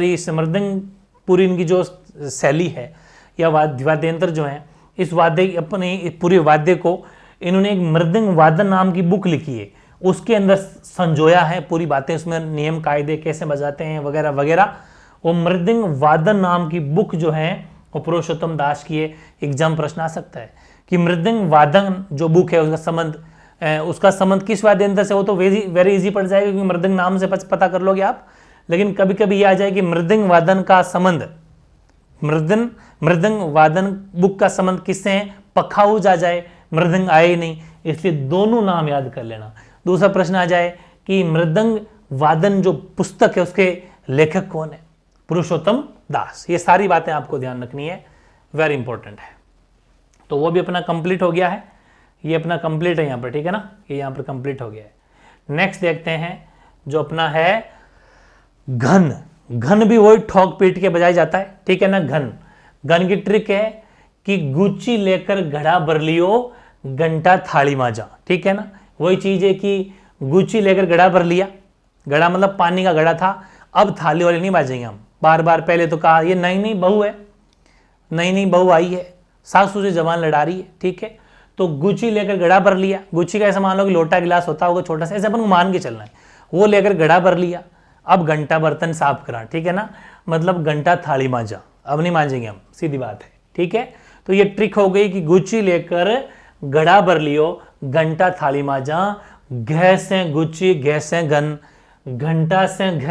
इस मृदंग पूरी इनकी जो शैली है या वाद्य यंत्र जो है, इस वाद्य अपने पूरे वाद्य को इन्होंने एक मृदंग वादन नाम की बुक लिखी है, उसके अंदर संजोया है पूरी बातें, उसमें नियम कायदे कैसे बजाते हैं वगैरह वगैरह। वो मृदंग वादन नाम की बुक जो है वो पुरुषोत्तम दास की है। एग्जाम प्रश्न आ सकता है कि मृदंग वादन जो बुक है उसका संबंध किस वाद्य यंत्र से, हो तो वेरी इजी पड़ जाएगा क्योंकि मृदंग नाम से पता कर लोगे आप। लेकिन कभी कभी ये आ जाए कि मृदंग वादन का संबंध, मृदंग वादन बुक का संबंध किससे है, पखाउज आ जाए, मृदंग आए ही नहीं, इसलिए दोनों नाम याद कर लेना। दूसरा प्रश्न आ जाए कि मृदंग वादन जो पुस्तक है उसके लेखक कौन है, पुरुषोत्तम दास। ये सारी बातें आपको ध्यान रखनी है, वेरी इंपॉर्टेंट है। तो वो भी अपना कंप्लीट हो गया है, ये अपना कंप्लीट है यहाँ पर, ठीक है ना, ये यहाँ पर कंप्लीट हो गया है। नेक्स्ट देखते हैं जो अपना है घन। घन भी वही ठोक पीट के बजाया जाता है, ठीक है ना। घन की ट्रिक है कि गुच्ची लेकर घड़ा भर लियो, घंटा थाली माजा, ठीक है ना। वही चीज है कि गुच्ची लेकर घड़ा भर लिया, घड़ा मतलब पानी का घड़ा था, अब थाली वाले नहीं बाजेंगे हम बार बार। पहले तो कहा ये नई बहू है, नई बहू आई है, सासू से जवान लड़ा रही है, ठीक है। तो गुच्ची लेकर घड़ा भर लिया, गुच्ची का ऐसा मान लो कि लोटा गिलास होता होगा छोटा सा, ऐसे अपन को मान के चलना है, वो लेकर घड़ा भर लिया, अब घंटा बर्तन साफ करा, ठीक है ना, मतलब घंटा थाली मांजा, अब नहीं मांजेंगे हम, सीधी बात है, ठीक है। तो ये ट्रिक हो गई कि गुच्ची लेकर घड़ा भर लियो, घंटा थाली मांजा, घ से गुच्ची, घ से घन, घंटा से घ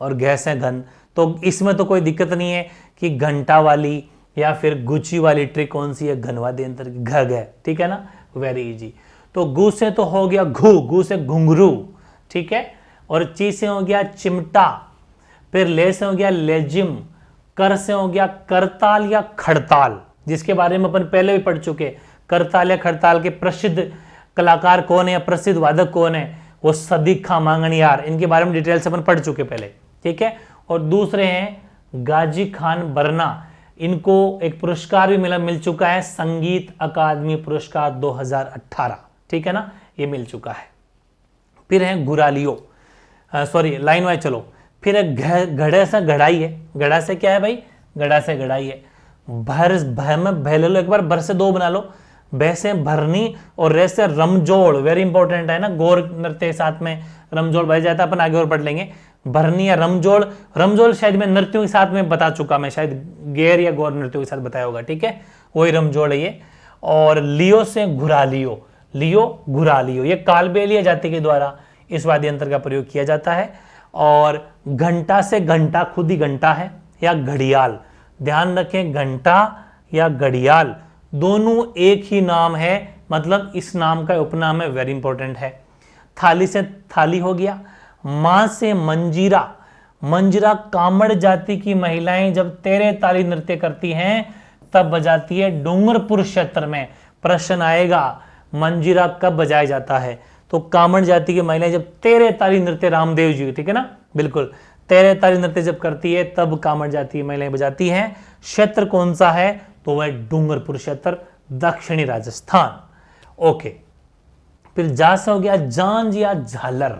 और घ से घन। तो इसमें तो कोई दिक्कत नहीं है कि घंटा वाली या फिर गुच्ची वाली ट्रिक कौन सी है, घनवाद्य यंत्र की, घ ग, ठीक है ना, वेरी इजी। तो गु से तो हो गया घू, गु से घुंघरू, ठीक है, और ची से हो गया चिमटा, फिर ले से हो गया लेजिम, कर से हो गया करताल या खड़ताल, जिसके बारे में अपन पहले भी पढ़ चुके। करताल या खड़ताल के प्रसिद्ध कलाकार कौन है या प्रसिद्ध वादक कौन है, वो सदीक खां मांगणियार, इनके बारे में डिटेल से अपन पढ़ चुके पहले, ठीक है। और दूसरे हैं गाजी खान बरना, इनको एक पुरस्कार भी मिल चुका है, संगीत अकादमी पुरस्कार 2018, ठीक है ना, ये मिल चुका है। फिर है गुरालियो, लाइन वाइज चलो। फिर घड़े से घड़ाई है, घड़ा से क्या है भाई, घड़ा से घड़ाई है। भर में भय ले लो एक बार, भर से दो बना लो, भय से भरनी और रे से रमजोड़, वेरी इंपॉर्टेंट है ना, गौर नृत्य के साथ में रमजोड़ बह जाता है, अपन आगे और पढ़ लेंगे। भरनी या रमजोड़, रमजोड़ शायद मैं नृत्यों के साथ में बता चुका, मैं शायद गैर या गौर नृत्यों के साथ बताया होगा, ठीक है, वही रमजोड़ है ये। और लियो से घुरा लियो, लियो घुरा लियो, ये कालबेलिया जाति के द्वारा इस वाद्य यंत्र का प्रयोग किया जाता है। और घंटा से घंटा खुद ही घंटा है या घड़ियाल, ध्यान रखें घंटा या घड़ियाल दोनों एक ही नाम है, मतलब इस नाम का उपनाम है, वेरी इंपॉर्टेंट है। थाली से थाली हो गया। मां से मंजीरा, मंजीरा कामड़ जाति की महिलाएं जब तेरे ताली नृत्य करती हैं तब बजाती है डूंगरपुर क्षेत्र में। प्रश्न आएगा मंजीरा कब बजाया जाता है, तो कामड़ जाति की महिलाएं जब तेरे ताली नृत्य, रामदेव जी, ठीक है ना, बिल्कुल, तेरे ताली नृत्य जब करती है तब कामड़ जाति की महिलाएं बजाती हैं। क्षेत्र कौन सा है, तो वह डूंगरपुर क्षेत्र, दक्षिणी राजस्थान। ओके, फिर जा से हो गया जांज या झालर।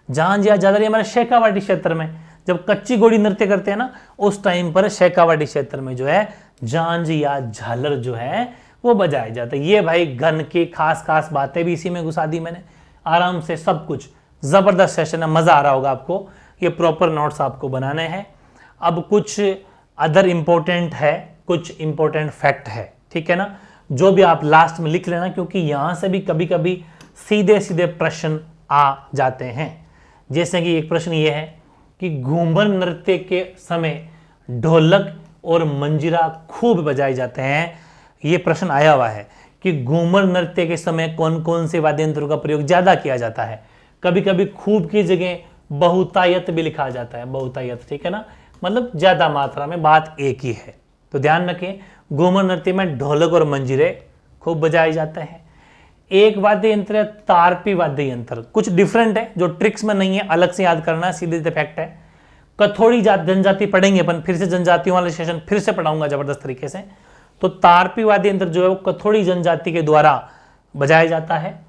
जांज या झालर हमारे शेखावाटी क्षेत्र में जब कच्ची घोड़ी नृत्य करते हैं ना, उस टाइम पर शेखावाटी क्षेत्र में जो है जांज या झालर जो है वो बजाया जाता है। ये भाई घन की खास खास बातें भी इसी में घुसा दी मैंने, आराम से सब कुछ, जबरदस्त सेशन है, मजा आ रहा होगा आपको। ये प्रॉपर नोट्स आपको बनाने हैं। अब कुछ अदर इंपॉर्टेंट है, कुछ इंपॉर्टेंट फैक्ट है, ठीक है ना, जो भी आप लास्ट में लिख लेना, क्योंकि यहां से भी कभी कभी सीधे सीधे प्रश्न आ जाते हैं। जैसे कि एक प्रश्न ये है कि घूमर नृत्य के समय ढोलक और मंजीरा खूब बजाए जाते हैं। ये प्रश्न आया हुआ है कि घूमर नृत्य के समय कौन कौन से वाद्य यंत्रों का प्रयोग ज्यादा किया जाता है। कभी कभी खूब की जगह बहुतायत भी लिखा जाता है, बहुतायत, ठीक है ना, मतलब ज्यादा मात्रा में, बात एक ही है। तो ध्यान रखें घूमर नृत्य में ढोलक और मंजीरे खूब बजाए जाते हैं। एक वाद्य यंत्र है तारपी वाद्य यंत्र, कुछ डिफरेंट है, जो ट्रिक्स में नहीं है, अलग से याद करना है, सीधे फैक्ट है। कथोड़ी जनजाति पढ़ेंगे अपन, फिर से जनजातियों वाले सेशन फिर से पढ़ाऊंगा जबरदस्त तरीके से। तो तारपी वाद्य यंत्र जो है वो कथोड़ी जनजाति के द्वारा बजाया जाता है।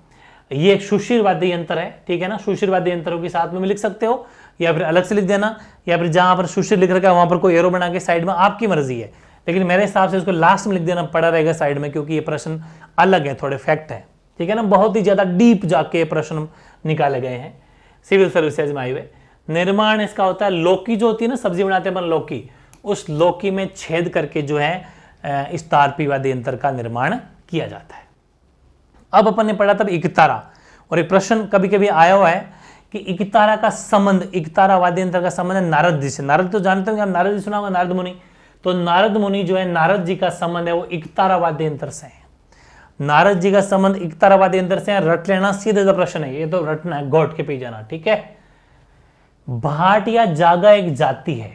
ये एक सुशिर वाद्य यंत्र है, ठीक है ना, सुशिर वाद्य यंत्रों के साथ में लिख सकते हो या फिर अलग से लिख देना, या फिर जहां पर सुशिर लिख रखा है वहां पर कोई एरो बना के साइड में, आपकी मर्जी है, लेकिन मेरे हिसाब से इसको लास्ट में लिख देना पड़ा रहेगा साइड में, क्योंकि ये प्रश्न अलग है, थोड़े फैक्ट है, ठीक है ना, बहुत ही ज्यादा डीप जाके प्रश्न निकाले गए हैं सिविल सर्विसेज में आए हुए। निर्माण इसका होता है, लौकी जो होती है ना, सब्जी बनाते हैं अपन लौकी, उस लौकी में छेद करके जो है इस तारपी वाद्य यंत्र का निर्माण किया जाता है। अब अपन ने पढ़ा था इकतारा, और एक प्रश्न कभी कभी आया हुआ है कि इकतारा का संबंध, इकतारा वाद्य यंत्र का संबंध है नारद जी से। नारद तो जानते होंगे आप, नारद जी सुना होगा, नारद मुनि। तो नारद मुनि जो है, नारद जी का संबंध है वो इकतारा वाद्य यंत्र से है। नारद जी का संबंध इकतारा वाद्य यंत्र से है, रट लेना, सीधे सा प्रश्न है ये, तो रटना है, गौट के पे जाना, ठीक है। भाट या जागा एक जाति है,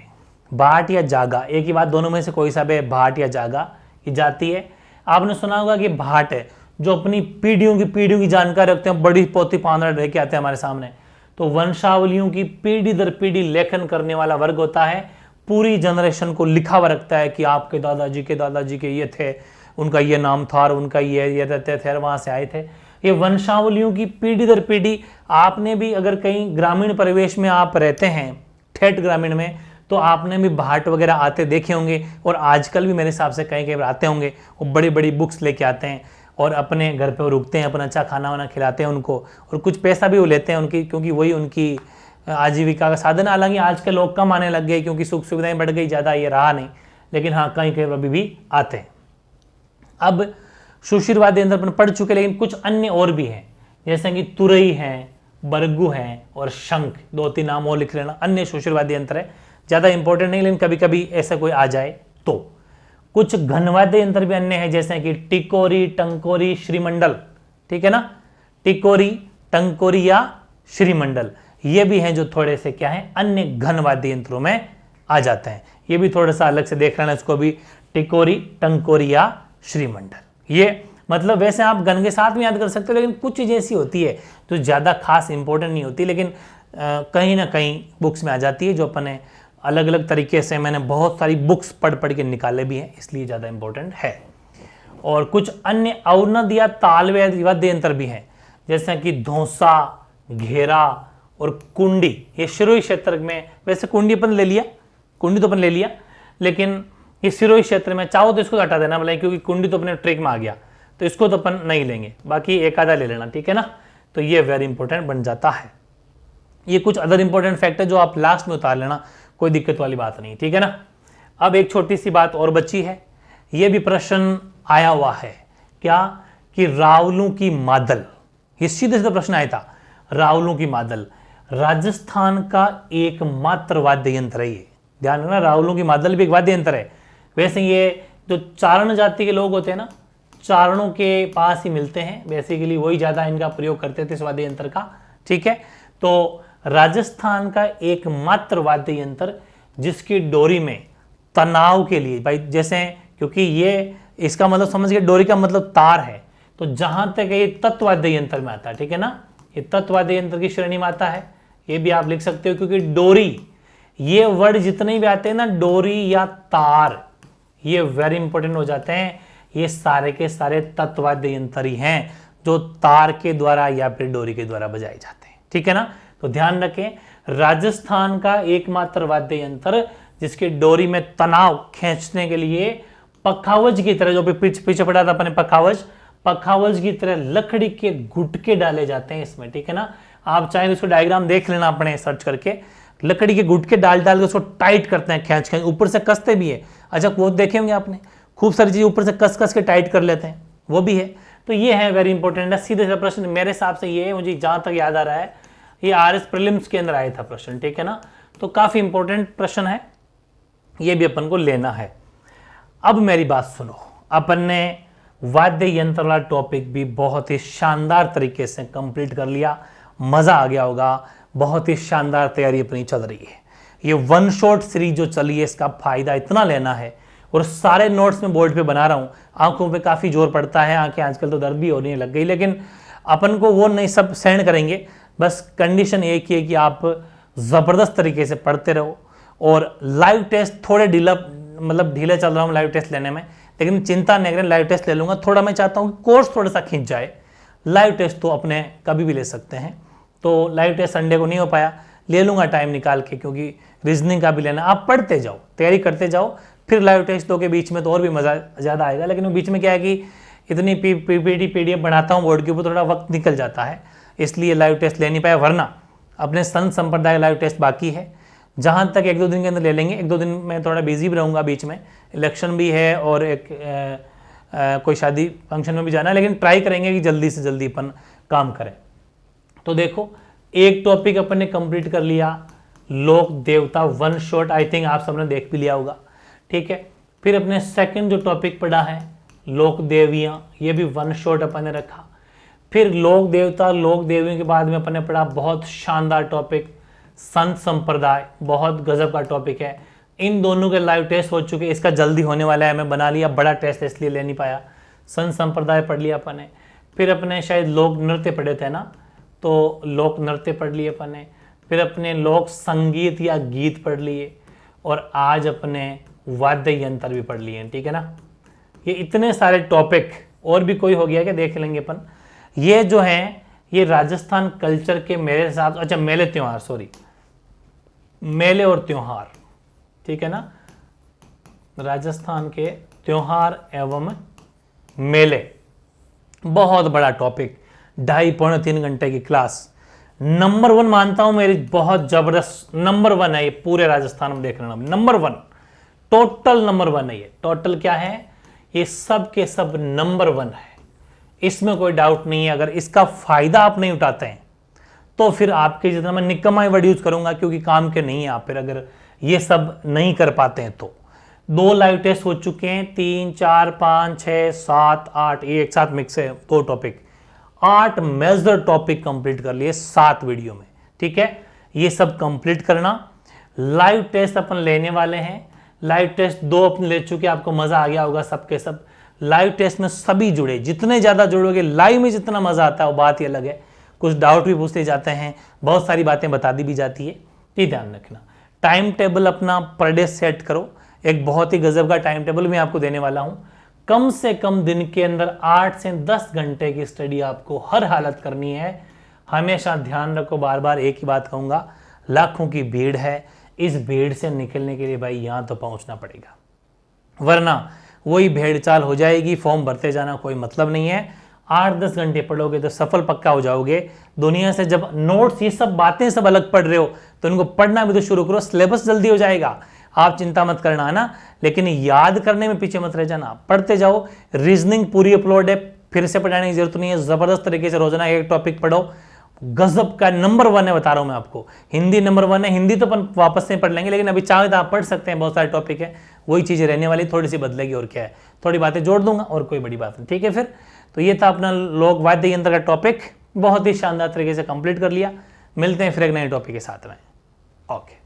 भाट या जागा एक ही बात, दोनों में से कोई सा भी, भाट या जागा ये जाति है। आपने सुना होगा कि भाट है जो अपनी पीढ़ियों की जानकारी रखते हैं, बड़ी पोती पांदड़ रह के आते हैं हमारे सामने। तो वंशावलियों की पीढ़ी दर पीढ़ी लेखन करने वाला वर्ग होता है, पूरी जनरेशन को लिखा हुआ रखता है कि आपके दादाजी के ये थे, उनका ये नाम था और उनका ये रहते थे, वहां से आए थे। ये वंशावलियों की पीढ़ी दर पीढ़ी, आपने भी अगर कहीं ग्रामीण परिवेश में आप रहते हैं, ठेठ ग्रामीण में, तो आपने भी भाट वगैरह आते देखे होंगे, और आजकल भी मेरे हिसाब से कहीं कहीं आते होंगे। वो बड़ी बड़ी बुक्स लेके आते हैं और अपने घर पे रुकते हैं, अपना अच्छा खाना वाना खिलाते हैं उनको, और कुछ पैसा भी वो लेते हैं उनकी, क्योंकि वही उनकी आजीविका का साधन। हालांकि आज के लोग कम आने लग गए क्योंकि सुख सुविधाएं बढ़ गई, ज़्यादा ये रहा नहीं, लेकिन हाँ कहीं कहीं अभी भी आते हैं। अब सुशिर वाद्य यंत्र अपन पढ़ चुके, लेकिन कुछ अन्य और भी हैं, जैसे कि तुरई हैं, बरगु हैं और शंख, 2-3 नाम और लिख लेना, अन्य सुशिर वाद्य यंत्र है, ज़्यादा इंपॉर्टेंट नहीं, लेकिन कभी कभी ऐसा कोई आ जाए तो। कुछ घनवाद्य यंत्र भी अन्य है, जैसे कि टिकोरी, टंकोरी, श्रीमंडल, ठीक है ना, टिकोरी, टंकोरी या श्रीमंडल, ये भी हैं जो थोड़े से क्या है, अन्य घनवाद्य यंत्रों में आ जाते हैं। ये भी थोड़ा सा अलग से देख लेना इसको भी, टिकोरी, टंकोरी या श्रीमंडल। ये मतलब वैसे आप गन के साथ में याद कर सकते हो, लेकिन कुछ चीज़ें ऐसी होती है जो ज़्यादा खास इंपॉर्टेंट नहीं होती, लेकिन कहीं ना कहीं बुक्स में आ जाती है, जो अपने अलग अलग तरीके से मैंने बहुत सारी बुक्स पढ़ के निकाले भी हैं, इसलिए ज़्यादा इंपॉर्टेंट है। और कुछ अन्य अवनद या ताल वाद्य यंत्र भी हैं, जैसे कि धौंसा, घेरा, और कुंडी, ये शिरोई क्षेत्र में, वैसे कुंडी अपन ले लिया, कुंडी तो अपन ले लिया, लेकिन ये शिरोई क्षेत्र में चाहो तो इसको हटा देना भले, क्योंकि कुंडी तो अपने ट्रिक में आ गया, तो इसको तो अपन नहीं लेंगे, बाकी एक आधा ले लेना, ठीक है ना। तो ये वेरी इंपॉर्टेंट बन जाता है। ये कुछ अदर इंपॉर्टेंट फैक्ट है जो आप लास्ट में उतार लेना, कोई दिक्कत वाली बात नहीं, ठीक है ना। अब एक छोटी सी बात और बची है, ये भी प्रश्न आया हुआ है, क्या कि रावलों की मादल, ये सीधे सीधे प्रश्न आया था। रावलों की मादल राजस्थान का एकमात्र वाद्य यंत्र है, ये ध्यान रखना, रावलों की मादल भी एक वाद्य यंत्र है। वैसे ये जो चारण जाति के लोग होते हैं ना, चारणों के पास ही मिलते हैं, बेसिकली वही ज्यादा इनका प्रयोग करते थे इस वाद्य यंत्र का, ठीक है। तो राजस्थान का एकमात्र वाद्य यंत्र जिसकी डोरी में तनाव के लिए, भाई जैसे, क्योंकि ये इसका मतलब समझ गए, डोरी का मतलब तार है, तो जहां तक ये तत्वाद्य यंत्र में आता है, ठीक है ना, ये तत्वाद्य यंत्र की श्रेणी में आता है, ये भी आप लिख सकते हो, क्योंकि डोरी, ये वर्ड जितने भी आते हैं ना, डोरी या तार, ये वेरी इंपॉर्टेंट हो जाते हैं। ये सारे के सारे तत्वाद्य यंत्र ही हैं जो तार के द्वारा या फिर डोरी के द्वारा बजाए जाते हैं, ठीक है ना। तो ध्यान रखें, राजस्थान का एकमात्र वाद्य यंत्र जिसके डोरी में तनाव खींचने के लिए पखावज की तरह, जो पीछे पड़ा था अपने पखावज की तरह लकड़ी के गुटके डाले जाते हैं इसमें, ठीक है ना। आप चाहें तो इसको डायग्राम देख लेना अपने सर्च करके, लकड़ी के गुटके डाल के उसको टाइट करते हैं, खींच ऊपर से कसते भी है। अच्छा, वो देखे होंगे आपने, खूब सारी चीज ऊपर से कस के टाइट कर लेते हैं, वो भी है। तो ये है वेरी इंपॉर्टेंट है। सीधे से प्रश्न मेरे हिसाब से ये है, मुझे जहां तक याद आ रहा है, ये आरएस प्रीलिम्स के अंदर आया था प्रश्न, ठीक है ना। तो काफी इंपॉर्टेंट प्रश्न है, ये भी अपन को लेना है। अब मेरी बात सुनो, अपन ने वाद्य यंत्र वाला टॉपिक भी बहुत ही शानदार तरीके से कंप्लीट कर लिया, मजा आ गया होगा, बहुत ही शानदार तैयारी अपनी चल रही है। ये वन शॉट सीरीज जो चली है, इसका फायदा इतना लेना है, और सारे नोट्स में बोर्ड पे बना रहा हूं, आंखों पे काफी जोर पड़ता है, आंखें आजकल तो दर्द भी होने लग गई, लेकिन अपन को वो नहीं, सब सेंड करेंगे। बस कंडीशन एक ही है कि आप जबरदस्त तरीके से पढ़ते रहो, और लाइव टेस्ट थोड़े ढीले चल रहा हूँ लाइव टेस्ट लेने में, लेकिन चिंता नहीं करें, लाइव टेस्ट ले लूंगा। थोड़ा मैं चाहता हूँ कि कोर्स थोड़ा सा खींच जाए, लाइव टेस्ट तो अपने कभी भी ले सकते हैं। तो लाइव टेस्ट संडे को नहीं हो पाया, ले लूंगा टाइम निकाल के, क्योंकि रीजनिंग का भी लेना। आप पढ़ते जाओ, तैयारी करते जाओ, फिर लाइव टेस्ट दो के बीच में तो और भी मजा ज़्यादा आएगा। लेकिन वो बीच में क्या है कि इतनी पीपीटी पीडीएफ बनाता हूँ बोर्ड के ऊपर, थोड़ा वक्त निकल जाता है, इसलिए लाइव टेस्ट ले नहीं पाया। वरना अपने संत संप्रदाय लाइव टेस्ट बाकी है, जहां तक 1-2 दिन के अंदर ले लेंगे। 1-2 दिन में थोड़ा बिजी भी रहूँगा, बीच में इलेक्शन भी है और एक कोई शादी फंक्शन में भी जाना है, लेकिन ट्राई करेंगे कि जल्दी से जल्दी अपन काम करें। तो देखो, एक टॉपिक अपन ने कंप्लीट कर लिया, लोक देवता वन शॉट, आई थिंक आप सबने देख भी लिया होगा, ठीक है। फिर अपने सेकंड जो टॉपिक पढ़ा है लोक देवियाँ, ये भी वन शॉट अपन ने रखा। फिर लोक देवता लोक देवियों के बाद में अपन ने पढ़ा बहुत शानदार टॉपिक संत संप्रदाय, बहुत गजब का टॉपिक है। इन दोनों के लाइव टेस्ट हो चुके, इसका जल्दी होने वाला है, मैं बना लिया बड़ा टेस्ट इसलिए ले नहीं पाया। संत संप्रदाय पढ़ लिया अपन ने। फिर अपने शायद लोक नृत्य पढ़े थे ना, तो लोक नृत्य पढ़ लिए अपन ने। फिर अपने लोक संगीत या गीत पढ़ लिए, और आज अपने वाद्य यंत्र भी पढ़ लिए, ठीक है ना। ये इतने सारे टॉपिक, और भी कोई हो गया क्या देख लेंगे अपन। ये जो है ये राजस्थान कल्चर के मेरे साथ, अच्छा मेले त्योहार, सॉरी मेले और त्योहार, ठीक है ना, राजस्थान के त्योहार एवं मेले, बहुत बड़ा टॉपिक, 2.5-3 घंटे की क्लास। नंबर 1 मानता हूं मेरी, बहुत जबरदस्त नंबर 1 है ये पूरे राजस्थान में, देख लेना नंबर 1, टोटल नंबर 1 है ये। टोटल क्या है, ये सब के सब नंबर 1 है, इसमें कोई डाउट नहीं है। अगर इसका फायदा आप नहीं उठाते हैं तो फिर आपके जितना, मैं निकम्मा वर्ड यूज करूंगा क्योंकि काम के नहीं है आप, फिर अगर ये सब नहीं कर पाते हैं तो। 2 लाइव टेस्ट हो चुके हैं, 3, 4, 5, 6, 7, 8, ये एक साथ मिक्स है 2 टॉपिक, 8 मेजर टॉपिक कंप्लीट कर लिए 7 वीडियो में, ठीक है। ये सब कंप्लीट करना। लाइव टेस्ट अपन लेने वाले हैं, लाइव टेस्ट 2 अपन ले चुके, आपको मजा आ गया होगा सबके सब। लाइव टेस्ट में सभी जुड़े, जितने ज्यादा जुड़ोगे लाइव में जितना मजा आता है वो बात ही अलग है। कुछ डाउट भी पूछते जाते हैं, बहुत सारी बातें बता दी भी जाती है, ये ध्यान रखना। टाइम टेबल अपना पर डे सेट करो, एक बहुत ही गजब का टाइम टेबल मैं आपको देने वाला हूं। कम से कम दिन के अंदर 8 से 10 घंटे की स्टडी आपको हर हालत करनी है, हमेशा ध्यान रखो, बार बार एक ही बात कहूंगा, लाखों की भीड़ है, इस भीड़ से निकलने के लिए भाई यहां तो पहुंचना पड़ेगा, वरना वही भेड़ चाल हो जाएगी, फॉर्म भरते जाना कोई मतलब नहीं है। 8-10 घंटे पढ़ोगे तो सफल पक्का हो जाओगे। दुनिया से जब नोट्स ये सब बातें सब अलग पढ़ रहे हो तो इनको पढ़ना भी तो शुरू करो, सिलेबस जल्दी हो जाएगा, आप चिंता मत करना है ना, लेकिन याद करने में पीछे मत रह जाना, पढ़ते जाओ। रीजनिंग पूरी अपलोड है, फिर से पढ़ाने की जरूरत नहीं है, जबरदस्त तरीके से रोजाना एक टॉपिक पढ़ो, गजब का नंबर 1 है, बता रहा हूं मैं आपको। हिंदी नंबर 1 है, हिंदी तो अपन वापस से पढ़ लेंगे, लेकिन अभी चाहे तो आप पढ़ सकते हैं, बहुत सारे टॉपिक है, वही चीजें रहने वाली, थोड़ी सी बदलेगी और क्या है, थोड़ी बातें जोड़ दूंगा और कोई बड़ी बात नहीं, ठीक है। फिर तो ये था अपना लोक वाद्य यंत्र का टॉपिक, बहुत ही शानदार तरीके से कंप्लीट कर लिया। मिलते हैं फिर एक नए टॉपिक के साथ में, ओके।